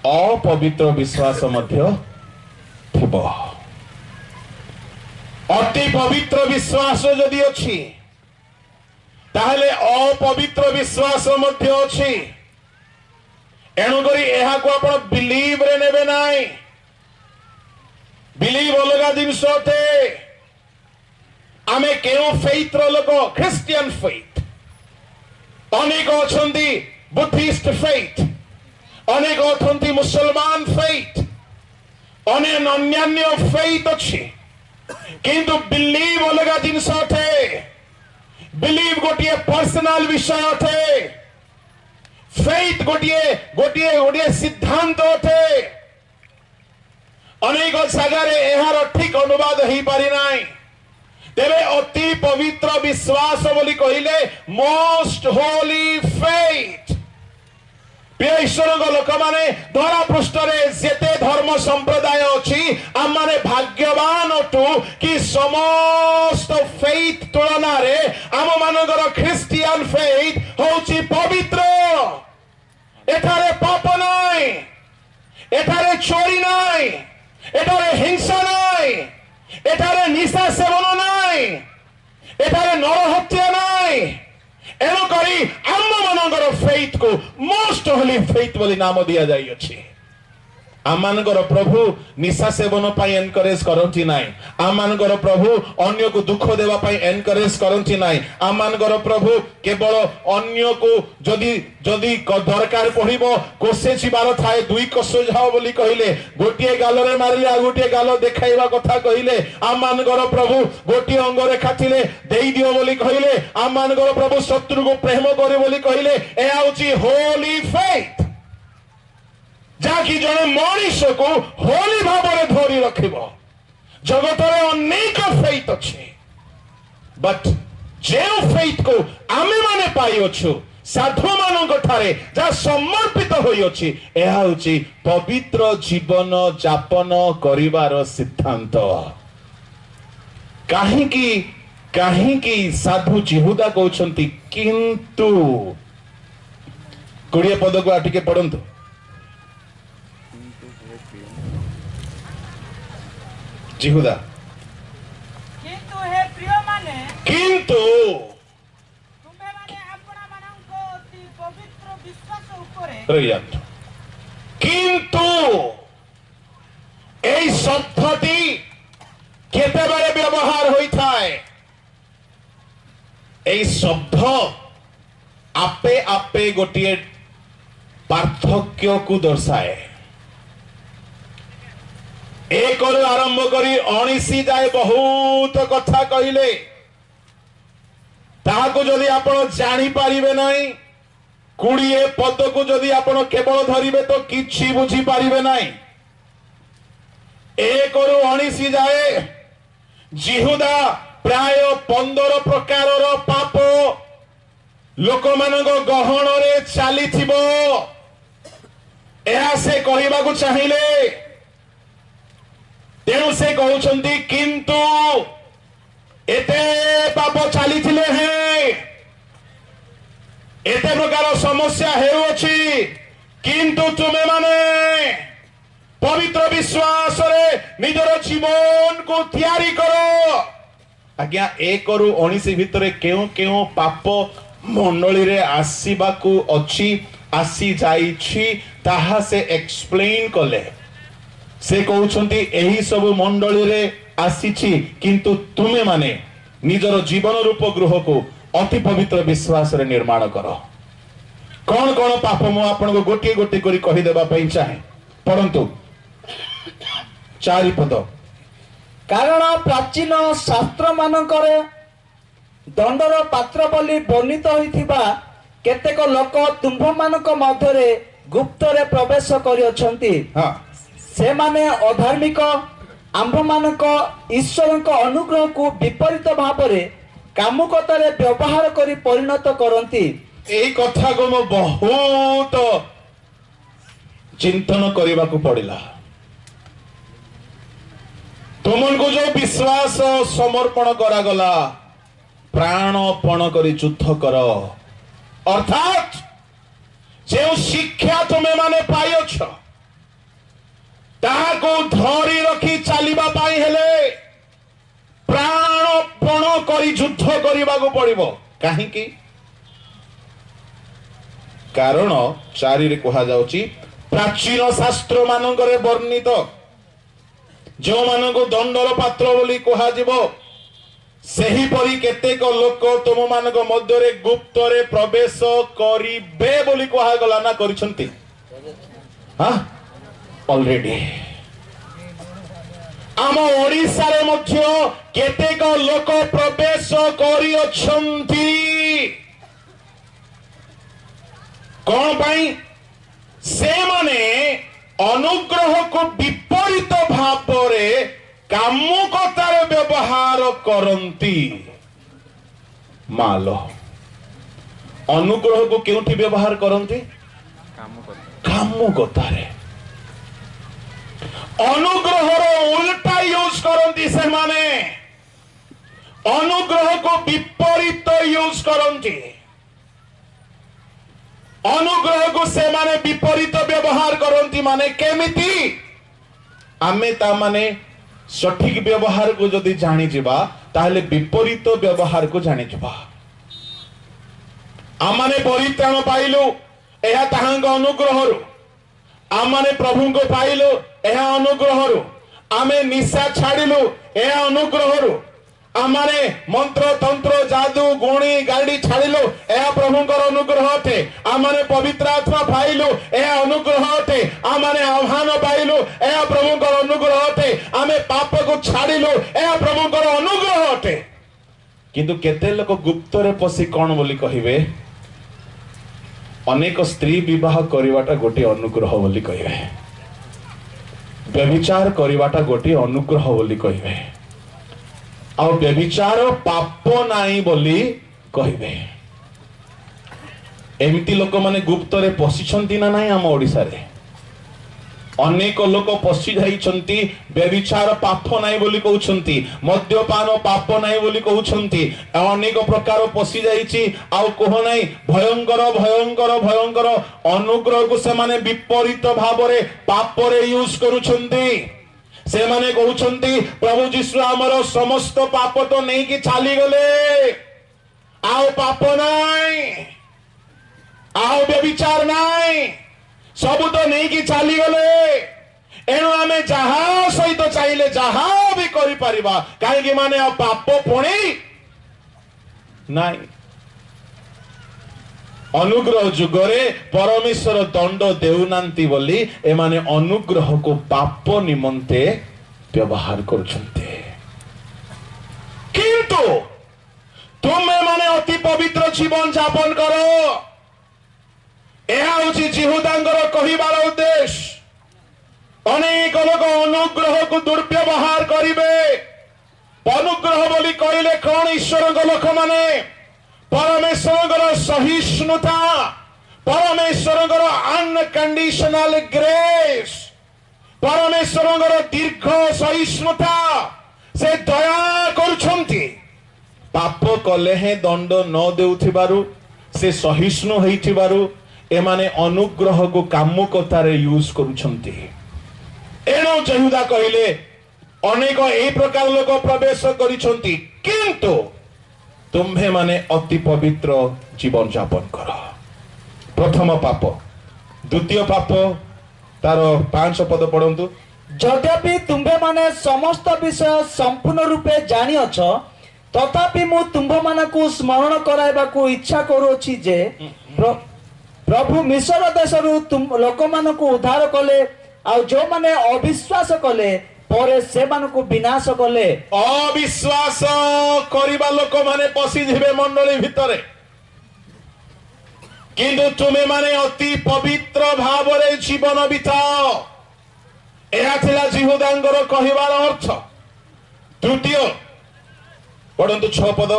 अपवित्र विश्वास मध्य थिबो अति पवित्र विश्वास जदि अछि ताहेले अपवित्र विश्वास मध्य अछि एणु करी एहा को आपण बिलीव रे नेबे नाइ बिलीव अलगा जिनस अथे आमे केउ फेथ रो लोक क्रिश्चियन फेथ अनेक अछंती बुद्धिस्ट फेथ अनेक अछंती मुसलमान फेथ अनेक अन्य फेथ अछि किंतु बिलीव अलगा जिनस अथे बिलीव गोटिए पर्सनल विषय अथे फेथ गोटिए गोटिए गोटिए सिद्धांत अथे अनेक जगह एहार ठीक अनुवाद हो पारि नाई तेरे अति पवित्र विश्वास बोली कहिले मोस्ट होली फेथ ईश्वर लोक माने धरा पृष्ठ जेते धर्म संप्रदाय अछि आम माने भाग्यवान अटु कि समस्त फेथ तुलना रे आम मानकर ख्रिस्टियन फेथ होछि पवित्र एठारे पाप नाई एठारे चोरी नाई एठारे हिंसा नाई एठारे निशा सेवन नाई एठारे नरहत्या नाई एणु करी आम मानकर फेथ को मोस्ट होली फेथ बोली नाम दिया जाई अछि आम मानकर प्रभु निशा सेवन पाई एनकरेज करंती नाई आम मानकर प्रभु अन्य को दुख देवा पाई एनकरेज करंती नाई आम मानकर प्रभु केवल अन्य को जदि जदि दरकार पड़िबो कोसे जीवार थाए दुई कोस जाओ बोली कहिले गोटिए गाल रे मारिले आ गोटिए गाल देखाइबा कथा कहिले आम मानकर प्रभु गोटिए अंग रेखा थिले देई दियो बोली कहिले आम मानकर प्रभु शत्रु को प्रेम करे बोली कहिले ए आउची होली फेथ जाकि जने मनीष को होली भाव में धरी रखिबो जगत रे अनेक फेथ अछि बट जे फेथ को आमे माने पाई अछु साधु मानक ठारे जा समर्पित होई अछि एहा होछि पवित्र जीवन यापन करिवार सिद्धांत काहे कि साधु जिहुदा कहउछंती किंतु 20 पद को आटिके पढंतु जिहुदा किंतु हे प्रिय माने किंतु तुम्हे माने आपना मानंको अति पवित्र विश्वास उपरे रहियात किंतु এই শব্দটি কেতেবারে ব্যবহার হইথায় এই শব্দ আপে আপে গোটিয়ে পার্থক্যକୁ দর্শায় একରୁ আরম্ভ করি 19 যায় বহুত কথা কইলে তাহাକୁ যদি ଆପଣ জানি পারিবে নাই 20 পদକୁ যদি ଆପଣ কেবল ধরিবে তো কিছু বুঝি পারিবে নাই একରୁ 19 যায় জিহুদা প্রায় 15 প্রকারର পাপ ଲୋକମାନଙ୍କ ଗହଣରେ ଚାଲିଥିବ ଏହା ସେ କହିବାକୁ ଚାହିଁଲେ ତେଣୁ ସେ କହୁଛନ୍ତି କିନ୍ତୁ ଏତେ ପାପ ଚାଲିଥିଲେ ଏତେ ପ୍ରକାର ସମସ୍ୟା ହେଉଅଛି କିନ୍ତୁ ତୁମେମାନେ ପବିତ୍ର ବିଶ୍ୱାସରେ ନିଜର ଜୀବନକୁ ତିଆରି କର ଆଜ୍ଞା 1ରୁ 19 ଭିତରେ କେଉଁ କେଉଁ ପାପ ମଣ୍ଡଳୀରେ ଆସିବାକୁ ଅଛି ଆସି ଯାଇଛି ତାହା ସେ ଏକ୍ସପ୍ଲେନ୍ କଲେ ସେ କହୁଛନ୍ତି ଏହି ସବୁ ମଣ୍ଡଳୀରେ ଆସିଛି କିନ୍ତୁ ତୁମେମାନେ ନିଜର ଜୀବନ ରୂପ ଗୃହକୁ ଅତି ପବିତ୍ର ବିଶ୍ୱାସରେ ନିର୍ମାଣ କର କଣ କଣ ପାପ ମୁଁ ଆପଣଙ୍କୁ ଗୋଟିଏ ଗୋଟିଏ କରି କହିଦେବା ପାଇଁ ଚାହେଁ ପଢନ୍ତୁ 4 ପଦ କାରଣ ପ୍ରାଚୀନ ଶାସ୍ତ୍ର ମାନଙ୍କରେ ଦଣ୍ଡର ପାତ୍ର ବୋଲି ବର୍ଣ୍ଣିତ ହୋଇଥିବା କେତେକ ଲୋକ ତୁମ୍ଭମାନଙ୍କ ମଧ୍ୟରେ ଗୁପ୍ତରେ ପ୍ରବେଶ କରିଅଛନ୍ତି ହଁ ସେମାନେ ଅଧାର୍ମିକ ଆମ୍ଭମାନଙ୍କ ଈଶ୍ୱରଙ୍କ ଅନୁଗ୍ରହକୁ ବିପରୀତ ଭାବରେ କାମୁକତାରେ ବ୍ୟବହାର କରି ପରିଣତ କରନ୍ତି ଏହି କଥାକୁ ମୁଁ ବହୁତ ଚିନ୍ତନ କରିବାକୁ ପଡ଼ିଲା ତୁମକୁ ଯୋଉ ବିଶ୍ୱାସ ସମର୍ପଣ କରାଗଲା ପ୍ରାଣପଣ କରି ଯୁଦ୍ଧ କର ଅର୍ଥାତ୍ ଯେଉଁ ଶିକ୍ଷା ତୁମେମାନେ ପାଇଅଛ ତାହାକୁ ଧରି ରଖି ଚାଲିବା ପାଇଁ ହେଲେ ପ୍ରାଣପଣ କରି ଯୁଦ୍ଧ କରିବାକୁ ପଡ଼ିବ କାହିଁକି କାରଣ 4ରେ କୁହାଯାଉଛି ପ୍ରାଚୀନ ଶାସ୍ତ୍ର ମାନଙ୍କରେ ବର୍ଣ୍ଣିତ ଯେଉଁମାନଙ୍କୁ ଦଣ୍ଡର ପାତ୍ର ବୋଲି କୁହାଯିବ ସେହିପରି କେତେକ ଲୋକ ତୁମମାନଙ୍କ ମଧ୍ୟରେ ଗୁପ୍ତରେ ପ୍ରବେଶ କରିବେ ବୋଲି କୁହାଗଲା ନା କରିଛନ୍ତି ଅଲରେଡି ଆମ ଓଡ଼ିଶାରେ ମଧ୍ୟ କେତେକ ଲୋକ ପ୍ରବେଶ କରିଅଛନ୍ତି କଣ ପାଇଁ ସେମାନେ ଅନୁଗ୍ରହକୁ ବିପରୀତ ଭାବରେ କାମୁକତାର ବ୍ୟବହାର କରନ୍ତି ମାଲ ଅନୁଗ୍ରହକୁ କେଉଁଠି ବ୍ୟବହାର କରନ୍ତି କାମୁକତାରେ ଅନୁଗ୍ରହର ଉଲ୍ଟା ୟୁଜ କରନ୍ତି ସେମାନେ ଅନୁଗ୍ରହକୁ ବିପରୀତ ୟୁଜ କରନ୍ତି ଅନୁଗ୍ରହକୁ ସେମାନେ ବିପରୀତ ବ୍ୟବହାର କରନ୍ତି ମାନେ କେମିତି ଆମେ ତା ମାନେ ସଠିକ ବ୍ୟବହାରକୁ ଯଦି ଜାଣିଯିବା ତାହେଲେ ବିପରୀତ ବ୍ୟବହାରକୁ ଜାଣିଯିବା ଆମମାନେ ପରିତ୍ରାଣ ପାଇଲୁ ଏହା ତାହାଙ୍କ ଅନୁଗ୍ରହରୁ ଆମମାନେ ପ୍ରଭୁଙ୍କୁ ପାଇଲୁ ଏହା ଅନୁଗ୍ରହରୁ ଆମେ ନିଶା ଛାଡ଼ିଲୁ ଏହା ଅନୁଗ୍ରହରୁ ଆମମାନେ ମନ୍ତ୍ର ତନ୍ତ୍ର ଯାଦୁ ଗୁଣି ଗାଡ଼ି ଛାଡ଼ିଲୁ ଏହା ପ୍ରଭୁଙ୍କର ଅନୁଗ୍ରହ ଅଟେ ଆମମାନେ ପବିତ୍ର ଆତ୍ମା ପାଇଲୁ ଏହା ଅନୁଗ୍ରହ ଅଟେ ଆମମାନେ ଆହ୍ୱାନ ପାଇଲୁ ଏହା ପ୍ରଭୁଙ୍କର ଅନୁଗ୍ରହ ଅଟେ ଆମେ ପାପକୁ ଛାଡ଼ିଲୁ ଏହା ପ୍ରଭୁଙ୍କର ଅନୁଗ୍ରହ ଅଟେ କିନ୍ତୁ କେତେ ଲୋକ ଗୁପ୍ତରେ ପଶି କଣ ବୋଲି କହିବେ ଅନେକ ସ୍ତ୍ରୀ ବିବାହ କରିବାଟା ଗୋଟିଏ ଅନୁଗ୍ରହ ବୋଲି କହିବେ ବ୍ୟଭିଚାର କରିବାଟା ଗୋଟିଏ ଅନୁଗ୍ରହ ବୋଲି କହିବେ ଆଉ ବ୍ୟଭିଚାର ପାପ ନାହିଁ ବୋଲି କହିବେ ଏମିତି ଲୋକମାନେ ଗୁପ୍ତରେ ପଶିଛନ୍ତି ନା ନାହିଁ ଆମ ଓଡ଼ିଶାରେ ଅନେକ ଲୋକ ପଶି ଯାଇଛନ୍ତି ବ୍ୟଭିଚାର ପାପ ନାହିଁ ବୋଲି କହୁଛନ୍ତି ମଦ୍ୟପାନ ପାପ ନାହିଁ ବୋଲି କହୁଛନ୍ତି ଅନେକ ପ୍ରକାର ପଶି ଯାଇଛି ଆଉ କହ ନାହିଁ ଭୟଙ୍କର ଭୟଙ୍କର ଭୟଙ୍କର ଅନୁଗ୍ରହକୁ ସେମାନେ ବିପରୀତ ଭାବରେ ପାପରେ ୟୁଜ କରୁଛନ୍ତି से माने कहउछंती प्रभु जीशु हमर समस्त पाप तो नहीं कि चली गले आओ पाप नाई आओ व्यभिचार नाई सब तो नहीं कि चली गले एणु आमे जहा सहित चाहिए जहा भी करि परिबा काहे माने आ पाप पुणी नाई अनुग्रह जुगरे परमेश्वर दंड देउनांती बोली एमाने अनुग्रह को पाप निमंते व्यवहार करुछन्ते किंतु तुमे माने अति पवित्र जीवन यापन करो एहा होची जिहुदांगर कहिबार उद्देश्य अनेक लोक अनुग्रह को दुर्व्यवहार करिवे अनुग्रह बोली कहले कौन ईश्वर लोक माने परमेश्वर सहिष्णुता परमेश्वर अनकंडीशनल ग्रेस परमेश्वर दीर्घ सहिष्णुता से दया करुछंती पाप कले हे दंड न देउथिबारु से सहिष्णु हेइथिबारु एमाने अनुग्रह को कामुकतारे यूज करुछंती एणु यहूदा कहले अनेक ए प्रकार लोक प्रवेश करिछंती किंतु तुम्हे माने अति पवित्र जीवन यापन कर प्रथम पाप द्वितीय पाप तार 5 पद पढ़ंतु यद्यपि तुम्भे माने समस्त विषय संपूर्ण रूपे जानी अछ तथापि मु तुम्भ मानकु स्मरण कराइबाकु इच्छा करूछि जे प्रभु मिस्र देशरु तुम लोक मानकु उद्धार कले आ जो माने अविश्वास कले परे से मानकु विनाश कले अविश्वास करिबा लोक माने पसी जिवे मंडली भितरे किंतु तुमे माने अति पवित्र भावरे जीवन बिताओ एहा थिला जिहुदांगर कहिबार अर्थ तृतीय पढ़ंतु 6 पद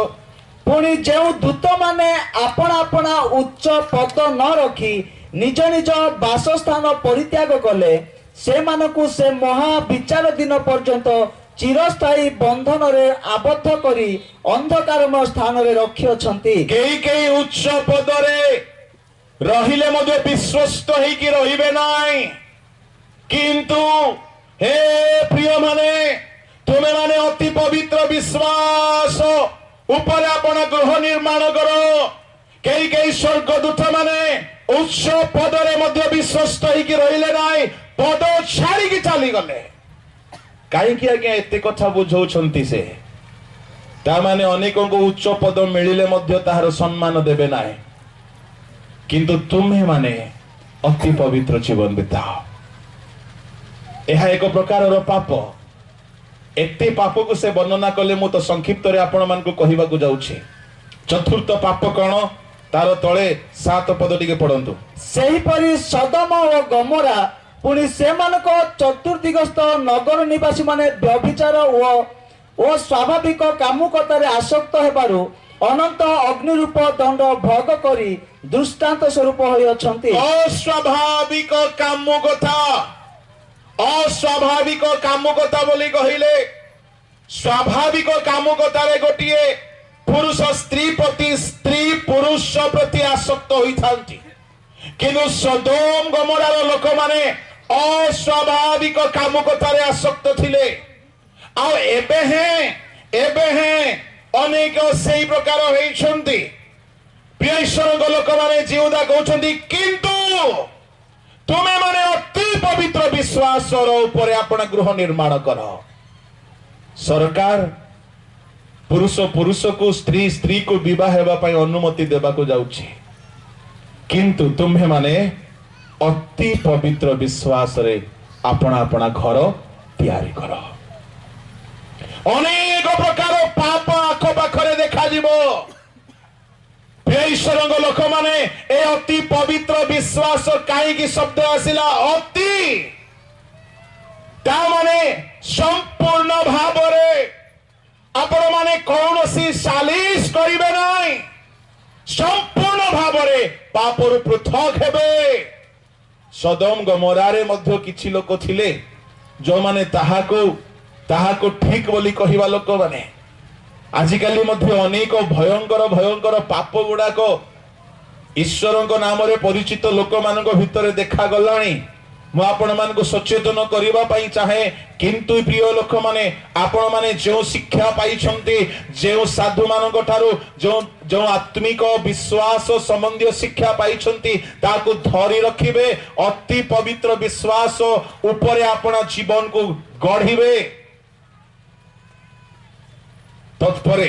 पुणी जो दूत माने अपना अपना उच्च पद न रखी निज निज वासस्थान परित्याग कले से मानकु से महाविचार दिन पर्यंत चिरस्थायी बंधन रे आबद्ध करी अंधकारमय स्थान रे रखी अछंती केई उच्च पद रे रहिले मध्य विश्वस्त हेई कि रहिबे नाई किंतु हे प्रिय माने तुमे माने अति पवित्र विश्वास ऊपर आपण गृह निर्माण करो कई स्वर्गदूत माने उच्च पद रे मध्य विश्वस्त हेई कि रहिले नाई पद छाड़ी की चली गले कहीं आज्ञा एते कथा बुझौछंती से ता माने अनेकों को उच्च पद मिलिले मध्य ताहार सम्मान देबे नाई किंतु तुम्हे माने अति पवित्र जीवन बिताओ यह एक प्रकार पाप एते पाप को से वर्णना कले मु तो संक्षिप्त रे आपण मान को कहिबा को जाउछि चतुर्थ पाप कौन तार तळे 7 पद टिके पढंतु सही परि सदम और गमोरा पुणी से मानक चतुर्दिगस्थ नगर निवासी माने व्यभिचार ओ स्वाभाविक कामुकतारे आसक्त हेबारु अनंत अग्निरूप दंड भोग करी दृष्टांत स्वरूप होई अछंती अस्वाभाविक कामुकता बोली कहिले स्वाभाविक कामुकतारे गोटिए पुरुष स्त्री प्रति स्त्री पुरुष प्रति आसक्त होई थांती किंतु सदोम गमोरार लोक माने अस्वाभाविक कामुकतारे आसक्त थिले आ एबे हैं अनेक सेही प्रकार होइछंती प्रिय ईश्वर लोक माने जिहुदा कहउछंती किंतु तुमे माने अति पवित्र विश्वास ऊपर आपण गृह निर्माण कर सरकार पुरुष पुरुष को स्त्री स्त्री को विवाह हेबा पई अनुमति देबा को जाउछि किंतु तुम्हे माने अति पवित्र विश्वास रे अपना अपना घर तैयारी कर अनेक प्रकार पाप आख पाखरे देखा जीवो ईश्वर लोक माने ए अति पवित्र विश्वास कहीं शब्द आसिला अति ता माने संपूर्ण भाव आपण माने कौन सी सालिश करिवे नाही संपूर्ण भाव पापरु पृथक हेबे सदम गमोरारे मध्य किछि लोक थिले जो माने ताहाको ठीक बोली कहिबा लोक माने आजिकाली मध्य अनेक भयंकर भयंकर पाप गुड़ाक ईश्वर नाम रे परिचित लोक मान भितर देखा गलानी मु आपण मानक सचेतन करबा पई चाहे किंतु प्रिय लोक माने आपण माने जो शिक्षा पाइछंती जो साधु मानक ठारू जो जो आत्मिक विश्वास संबंधी शिक्षा पाइछंती ताकू धरी रखिबे अति पवित्र विश्वास ऊपर आपण जीवन को गढ़िबे तत्परे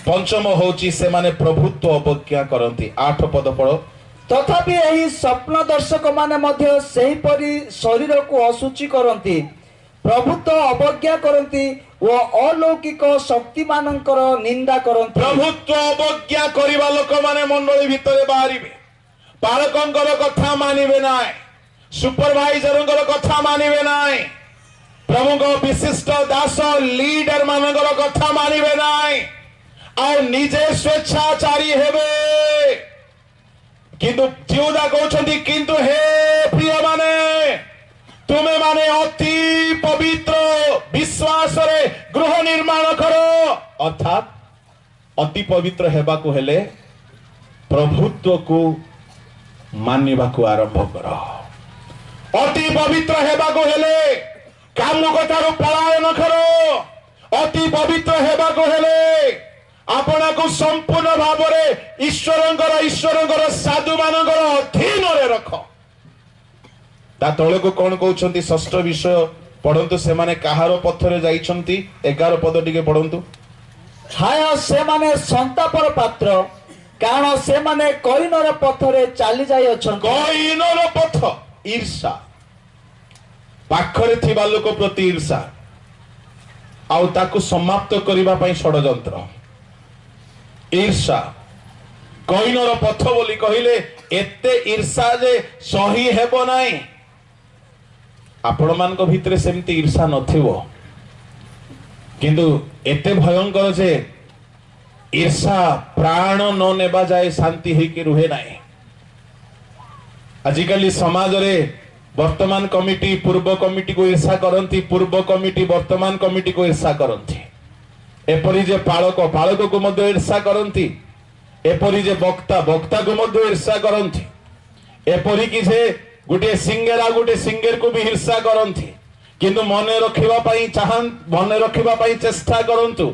पंचम होची से माने प्रभुत्व अवज्ञा करंती 8 पद पढ़ो तथापि एही स्वप्न दर्शक माने मध्य सेही परी शरीर को असुचि करंती प्रभुत्व अवज्ञा करंती ओ अलौकिक शक्ति मानकर निंदा करंती प्रभुत्व अवज्ञा करिबा लोक माने मंडली भितरे बाहरिबे पालकंकर कथा मानिबे नाय सुपरवाइजरंकर कथा मानिबे नाय प्रमुख विशिष्ट दास लीडर मानकर कथा मानिबे नाय और निजे स्वेच्छाचारी हेबे किंतु जिहुदा कहउछंती किंतु हे प्रिय माने तुमे माने अति पवित्र विश्वास रे गृह निर्माण करो अर्थात अति पवित्र हेबा को हेले प्रभुत्व को मानिबा को आरंभ करो अति पवित्र हेबा को हेले कामुकतारु पलायन करो अति पवित्र हेबा को हेले आपना को संपूर्ण भाव में ईश्वरंकर साधु मानकर अधीन रे रख ता तळे को कोन कहउछंती षष्ठ विषय पढंतु से माने कहारो पथरे जाइछंती 11 पद टिके पढंतु हाय से माने संतापर पात्र कारण से माने कईनर पथरे चली जाय अछन कईनर पथ ईर्षा पाखरे थिबा लोक प्रति ईर्षा आउ ताकू समाप्त करिबा पई षडयंत्र ईर्षा कईनर पथ बोली कहिले एते ईर्षा जे सही हेबो नाही आपण मान को भितरे सेमती ईर्षा नथिबो किंतु एते भयंकर जे ईर्षा प्राण न नेबा जाए शांति हे कि रुहे नाही आजिकली समाज रे वर्तमान कमिटी पूर्व कमिटी को ईर्षा करंती पूर्व कमिटी वर्तमान कमिटी को ईर्षा करंती एपरी जे पालक पालक को मध्य ईर्षा करंती एपरी जे वक्ता वक्ता को मध्य ईर्षा करंती एपरी कि जे गुटे सिंगर आ गुटे सिंगर को भी ईर्षा करंती किंतु मने रखिबा पई चाहन मने रखिबा पई चेष्टा करंतु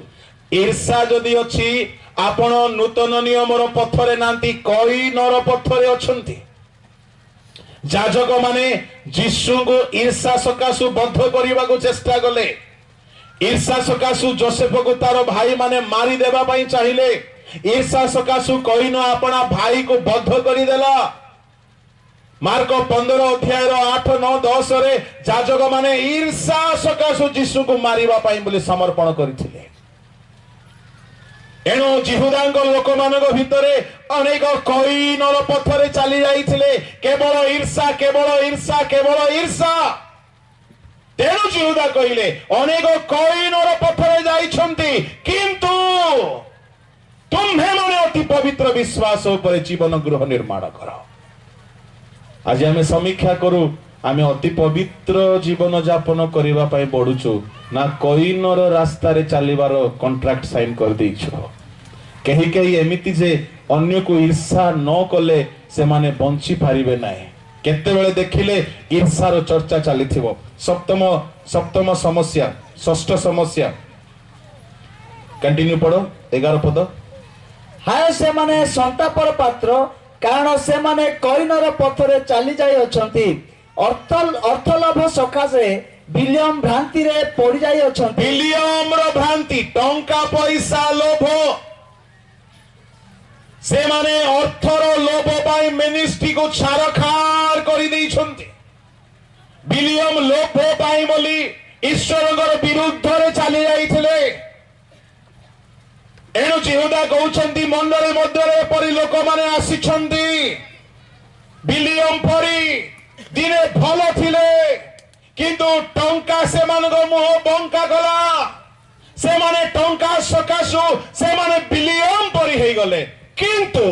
ईर्षा जदि अछि आपण नूतन नियमर पथरे नांती कई नर पथरे अछंती जाजक माने यीशु को ईर्षा सकाशु बद्ध करबा को चेष्टा कले ईर्षा सकाशु जोसेफ को तार भाई माने मारी देबा पई चाहिले ईर्षा सकाशु कहिनो आपना भाई को बद्ध करी देला मार्क 15 अध्याय 8 9 10 रे जाजक माने ईर्षा सकाशु यीशु को मारिबा पई बोली समर्पण करिथिले एणु जिहुदांक लोक मानक भितरे अनेक कईनर पथरे चली जाइथिले केवल ईर्षा केवल ईर्षा केवल ईर्षा तेणु जिहुदा कहिले अनेक कईनर पथरे जाइछंती किंतु तुम्हे माने अति पवित्र विश्वास ऊपर जीवन गृह निर्माण करो आज आमे समीक्षा करू आमे अति पवित्र जीवन यापन करिबा पई बढुछु ना कईनर रास्ता रे चलीबार कॉन्ट्रैक्ट साइन कर देइछु कहीं कहीं एमिति जे अन्य को ईर्षा न कले से माने बंची पारिबे नाही केते बेले देखिले ईर्षार चर्चा चलीथिबो सप्तम समस्या षष्ठ समस्या कंटिन्यू पढ़ो 11 पद हाय से माने संतापर पात्र कारण से माने कईनर पथरे चली जाय अछंती अर्थ लाभ सकाशे विलियम भ्रांति रे पड़ी जाय अछंती विलियम रो भ्रांति टंका पैसा लोभ से माने अर्थर लोभ पाई मिनिस्ट्री को छारखार करि दैछंती विलियम लोभ पाई बोली ईश्वरଙ୍କର विरुद्धरे चली जाइथिले एणु जिहुदा कहउछंती मंडली मध्यरे परि लोक माने आसीछंती विलियम परि दिने भल थिले किंतु टंका से मानको मुह बंका गला से माने टंका सकाशु से माने विलियम परि हे गले किंतु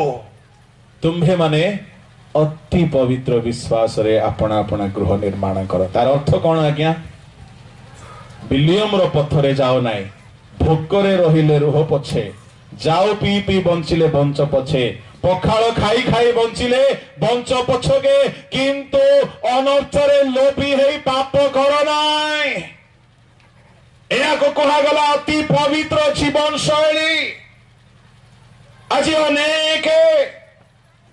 तुम्हे माने अति पवित्र विश्वास रे अपना अपना गृह निर्माण करो तार अर्थ कौन आज्ञा विलियम रो पथरे जाओ नाई भोकरे रहिले रुह पछे जाओ पी पी बंचिले बंच पछे पखाल खाई खाई बंचिले बंच पछके किंतु अनर्थरे लोभी हे पाप कर नाय या को कहा गला अति पवित्र जीवन शैली आज अनेक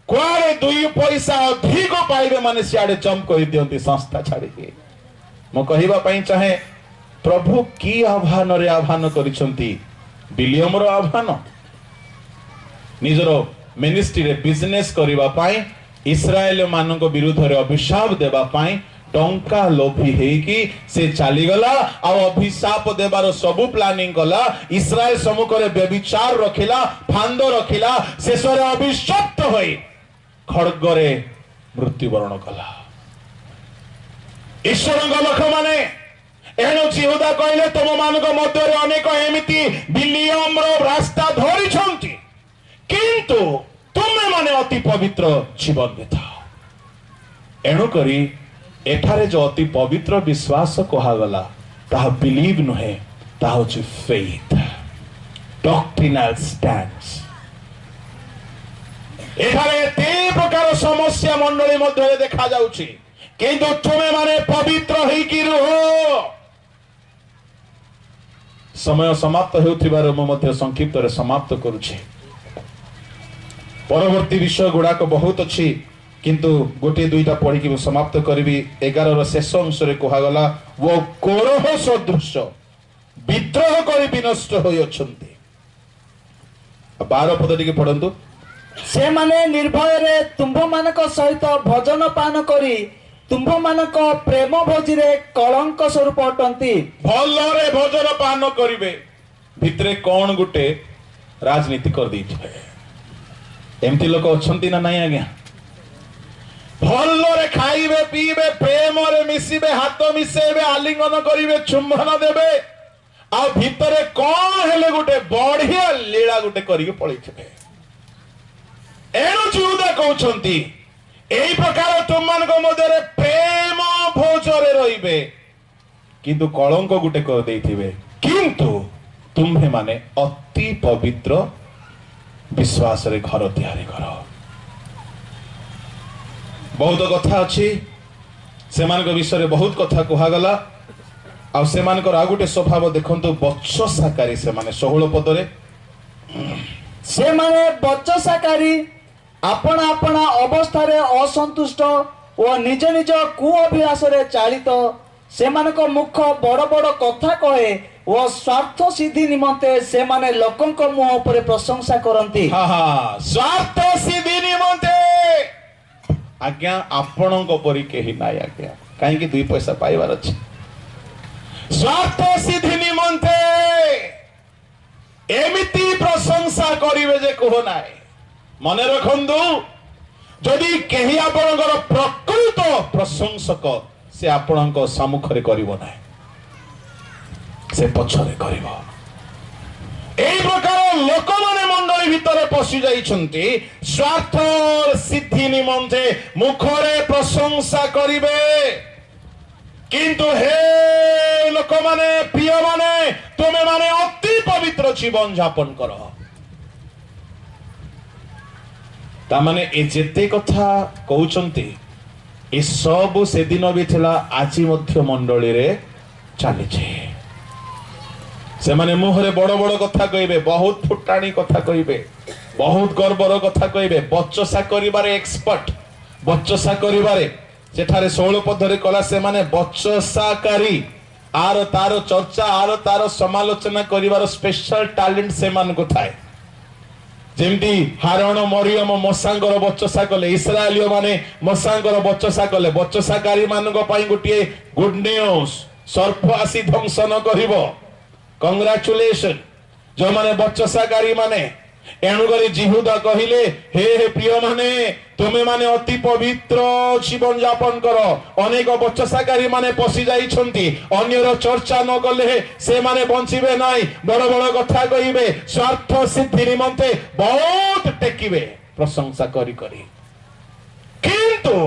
कुआरे दुई पैसा अधिक पाइबे माने सियाड़े जंप कर दियंती संस्था छाड़ी मो कहिबा पई चाहे प्रभु की आह्वान रे आह्वान करिसंती विलियम रो आह्वान निजरो मिनिस्ट्री रे बिजनेस करिबा पई इस्राएल मानक विरुद्ध रे अभिशाप देबा पई टंका लोभी हेकी से चली गला आ अभिशाप देबार सबु प्लानिंग कला इस्राएल सम्मुख रे व्यभिचार रखिला फांद रखिला शेषरे अभिशप्त होई खड्गरे मृत्युवरण कला ईश्वर लोक माने एणु जिहुदा कहले तुम मानक मध्य अनेक एमिति विलियम रो रास्ता धरी छंती किंतु तुमे माने अति पवित्र जीवन बिताओ एणु करी एठारे जो अति पवित्र विश्वास कहा गला ताहा बिलीव नुहे ताहा होची फेथ डॉक्ट्रिनल स्टैंड्स एठारे ते प्रकार समस्या मंडली मध्य देखा जाउची किंतु तुमे माने पवित्र होइकी रहो समय समाप्त हेउथिबार मो मध्य संक्षिप्त रे समाप्त करूची परवर्ती विषय गुड़ाक बहुत अच्छी किंतु गोटे दुईटा पढ़ी कि समाप्त करी 11 शेष अंश कहगला वो कोरह सदृश विद्रोह कर विनष्ट होती 12 पद टी पढ़ु से माने निर्भय रे तुम्भ मानक सहित भजन पान करी तुम्भ मानक प्रेम भोजी रे कलंक स्वरूप अटंती भलरे भजन पान करिवे भितरे कौन गुटे राजनीति कर दी एमती लोक अच्छी ना नहीं आज्ञा भलरे खाइबे पीबे प्रेम रे मिसिबे हाथ मिसेबे आलिंगन करिवे चुंबन देबे आ भितरे कौन हेले गुटे बढ़िया लीला गुटे करिके पळैथिबे एणु जिहुदा कहउछंती एई प्रकार तुममान को मध्यरे प्रेम भोजरे रहिबे किंतु कलंक गुटे कर देथिबे किंतु तुम्हे माने अति पवित्र विश्वास रे घर तैयारी करो बहुत कथा अच्छी से विषय रे बहुत कथा कहा गला आ से आ गोटे स्वभाव देखंतु बच्चसाकारी से माने 16 पद रे से माने बच्चसाकारी आपण आपण अवस्था रे असंतुष्ट और निज निज कु अभ्यास रे चालित से मानक मुख बड़ बड़ कथा कहे और स्वार्थ सिद्धि निमंते से माने लोकंक मुह ऊपर प्रशंसा करंती हा हा स्वार्थ सिद्धि निमंते आज्ञा आपणक परि केही नाय आज्ञा काहे कि 2 पैसा पाइबार अछि स्वार्थ सिद्धि निमंते एमिति प्रशंसा करिवे जे कहो नाय मने रखंदु जदि केही आपणकर प्रकृत प्रशंसक से आपणक सम्मुख रे करिवो नाय से पछरे करिवो एई प्रकार लोक माने मंडली भितरे पसि जाइछंती स्वार्थ सिद्धि निमंते मुखरे प्रशंसा करिवे किंतु हे लोक माने प्रिय माने तुमे माने अति पवित्र जीवन यापन करो ता माने ए जेते कथा कहउछंती ए सब से दिन भी थिला आजि मध्य मंडली रे चली छे से माने मुहरे बड़ बड़ कथा कहिबे बहुत फुटाणी कथा कहिबे बहुत गर्वर कथा कहिबे बच्चसा करिबारे एक्सपर्ट बच्चसा करिबारे सेठारे 16 पदरे कला से माने बच्चसाकारी आर तार चर्चा आर तार समालोचना करिवार स्पेशल टैलेंट से मान को थाए जेमती हारण मरियम मसांगर बच्चसा कले इस्राएलियो माने मसांगर बच्चसा कले बच्चसाकारी मानक पई गुटिए गुड न्यूज सर्प आसी ध्वंस न करिवो कंग्रेचुलेशन जो माने बच्चसाकारी माने एणुकरी जिहुदा कहिले हे हे प्रिय माने तुमे माने अति पवित्र जीवन यापन करो अनेक बच्चसाकारी माने पसि जाइछंती अन्यर चर्चा न गले से माने बंचिबे नाही बड़ बड़ कथा कहिबे स्वार्थ सिद्धि निमंते बहुत टेकिबे प्रशंसा करी करी किंतु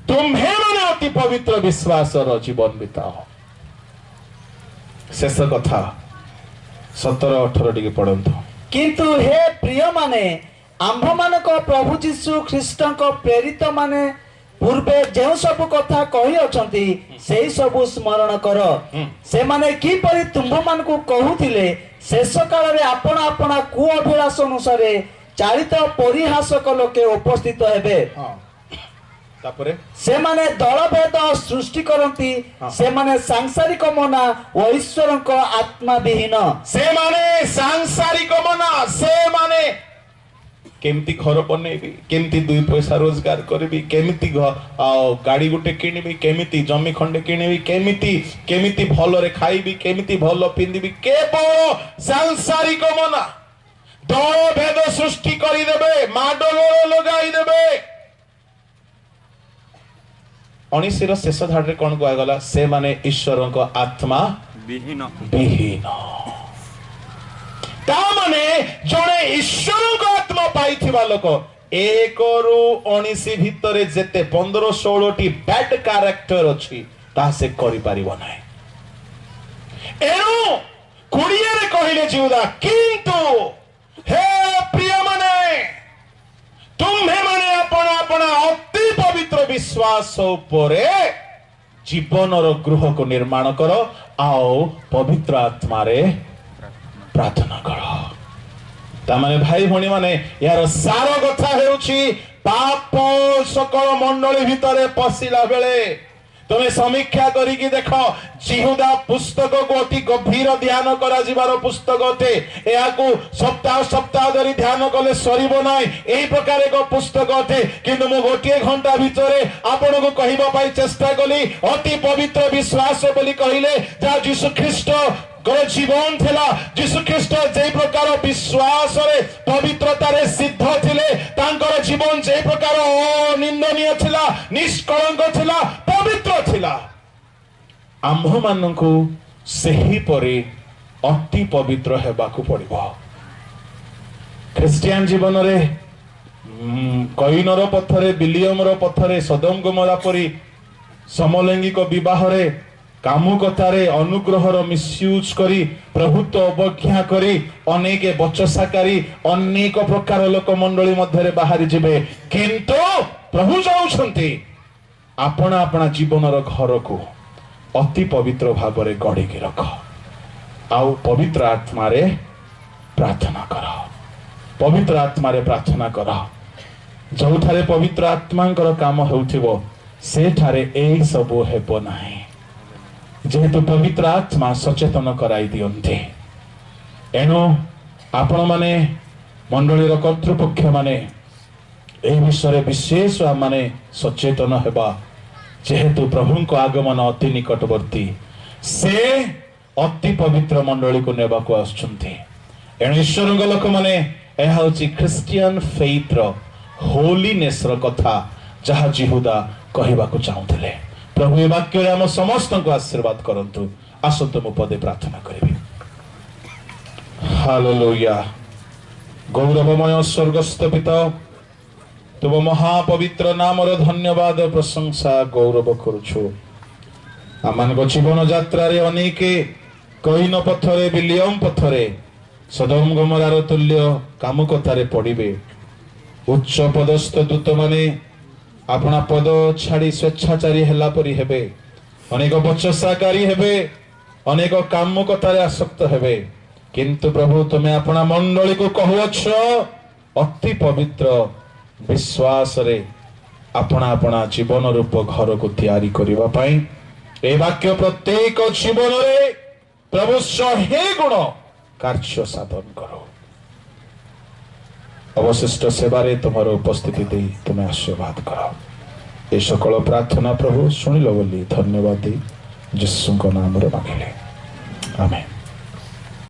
तुम्हे माने अति पवित्र विश्वास रो जीवन बिताओ शेष कथा 17-18 टिके पढ़ंतु किंतु हे प्रिय माने आम्भमानक प्रभु जीशु ख्रीष्टଙ୍କ प्रेरित माने पूर्वे जो सब कथा कही अछंती सेही सब स्मरण कर से माने किपरि तुम्भ मानकु कहूथिले शेष काल रे आपण आपण कु अभिलाष अनुसार चालित परिहासक लोके उपस्थित हेबे तापरे से माने दलभेद सृष्टि करती से माने सांसारिक मना व ईश्वरक आत्मा विहीन से माने सांसारिक मना से माने केमती घर बनैबी केमती दुई पैसा रोजगार करबी केमती गाड़ी गुटे किनिबी केमती जमी खंडे किनिबी केमती केमती भल रे खाइबी केमती भल पिंदिबी केवल सांसारिक मना दल भेद सृष्टि करी देबे माडगोल लगाई देबे 19 शेष धाड़े कौन कहगला से माने ईश्वर को आत्मा विहीन विहीन तामाने जड़े ईश्वर को आत्मा पाइथिबा लोक 1 रु 19 भितरे जेते 15-16 टी बैड कैरेक्टर अछि ता से करि परिबो नै एनु कुड़िए रे कहिले जिउदा किंतु हे प्रिय माने तुम्हे माने अपना अपना अति पवित्र विश्वास उपरे जीवन रो गृह को निर्माण करो आओ पवित्र आत्मा रे प्रार्थना करो तामाने भाई भणी माने यार सार कथा हेउछि पाप सकल मंडली भितरे पसिला बेले तुमे समीक्षा करिकी देखो जिहुदा पुस्तक को अति गभीर ध्यान करा जिबार पुस्तक अटे एहाकू सप्ताह सप्ताह धरी ध्यान कले सरीबो नाही एही प्रकार एक पुस्तक अटे किंतु मु गोटे घंटा भितरे आपण को कहिबा पाई चेष्टा कली अति पवित्र विश्वास बोली कहिले जा यीशु ख्रीष्ट जीवन थिला यीशु ख्रीष्ट जे प्रकार विश्वास रे पवित्रता रे सिद्ध थिले तांकर जीवन जे प्रकार अनिंदनीय थिला निष्कलंक थिला पवित्र थिला आम्भ मानकु सही परे अति पवित्र हेबाकू पड़िबो क्रिश्चियन जीवन रे कईनर पथरे बिलियम रो पथरे सदम गमरा परी समलैंगिक विवाह रे कामुकतारे अनुग्रहर मिसयूज करी प्रभुत्व अवज्ञा करी अनेक बचसाकारी अनेक प्रकार लोक मंडली मध्य बाहरी जिबे किंतु प्रभु जाउछंती आपना आपना जीवनर घर को अति पवित्र भाव रे गढ़ी के रख आउ पवित्र आत्मा रे प्रार्थना कर पवित्र आत्मा रे प्रार्थना कर जोठारे पवित्र आत्मांकर काम हेउथिबो सेठारे एई सब हेबो नाही जेहेतु पवित्र आत्मा सचेतन कराई दियंते एणु आपण माने मंडलीर कर्तृपक्ष माने ए विषय विशेष माने सचेतन हेबा जेहेतु प्रभु को आगमन अति निकटवर्ती से अति पवित्र मंडली को नेबा को आछुंती एणु ईश्वर लोक माने एहा होची क्रिश्चियन फेथ रो होलीनेस रो कथा जहा जिहुदा कहिबा को चाहुथिले प्रभु ए वाक्य आम समस्त को आशीर्वाद करंतु आसंतु मु पदे प्रार्थना करिबी हालेलुया गौरवमय स्वर्गस्थ पिता तुम महापवित्र नाम रो धन्यवाद प्रशंसा गौरव करूछु आमान को जीवन यात्रा रे अनेक कईन पथरे बिलियम पथरे सदम गमरार तुल्य कामुकतारे पड़िबे उच्च पदस्थ दूत माने अपना पद छाड़ी स्वेच्छाचारी हेला परी हेबे अनेक बचसाकारी हेबे अनेक कामुकतारे आसक्त हेबे किंतु प्रभु तुम्हें अपना मंडली को कहूछ अति पवित्र विश्वास रे अपना अपना जीवन रूप घर को तैयारी करबा पई ए वाक्य प्रत्येक जीवन रे प्रभु 100 गुण कार्य साधन करो अवशिष्ट सेवारे तुम्हार उपस्थिति दे तुम्हें आशीर्वाद करो ए सकल प्रार्थना प्रभु सुनिल बोली धन्यवाद दी यीशु नाम रे मांगिले आमेन।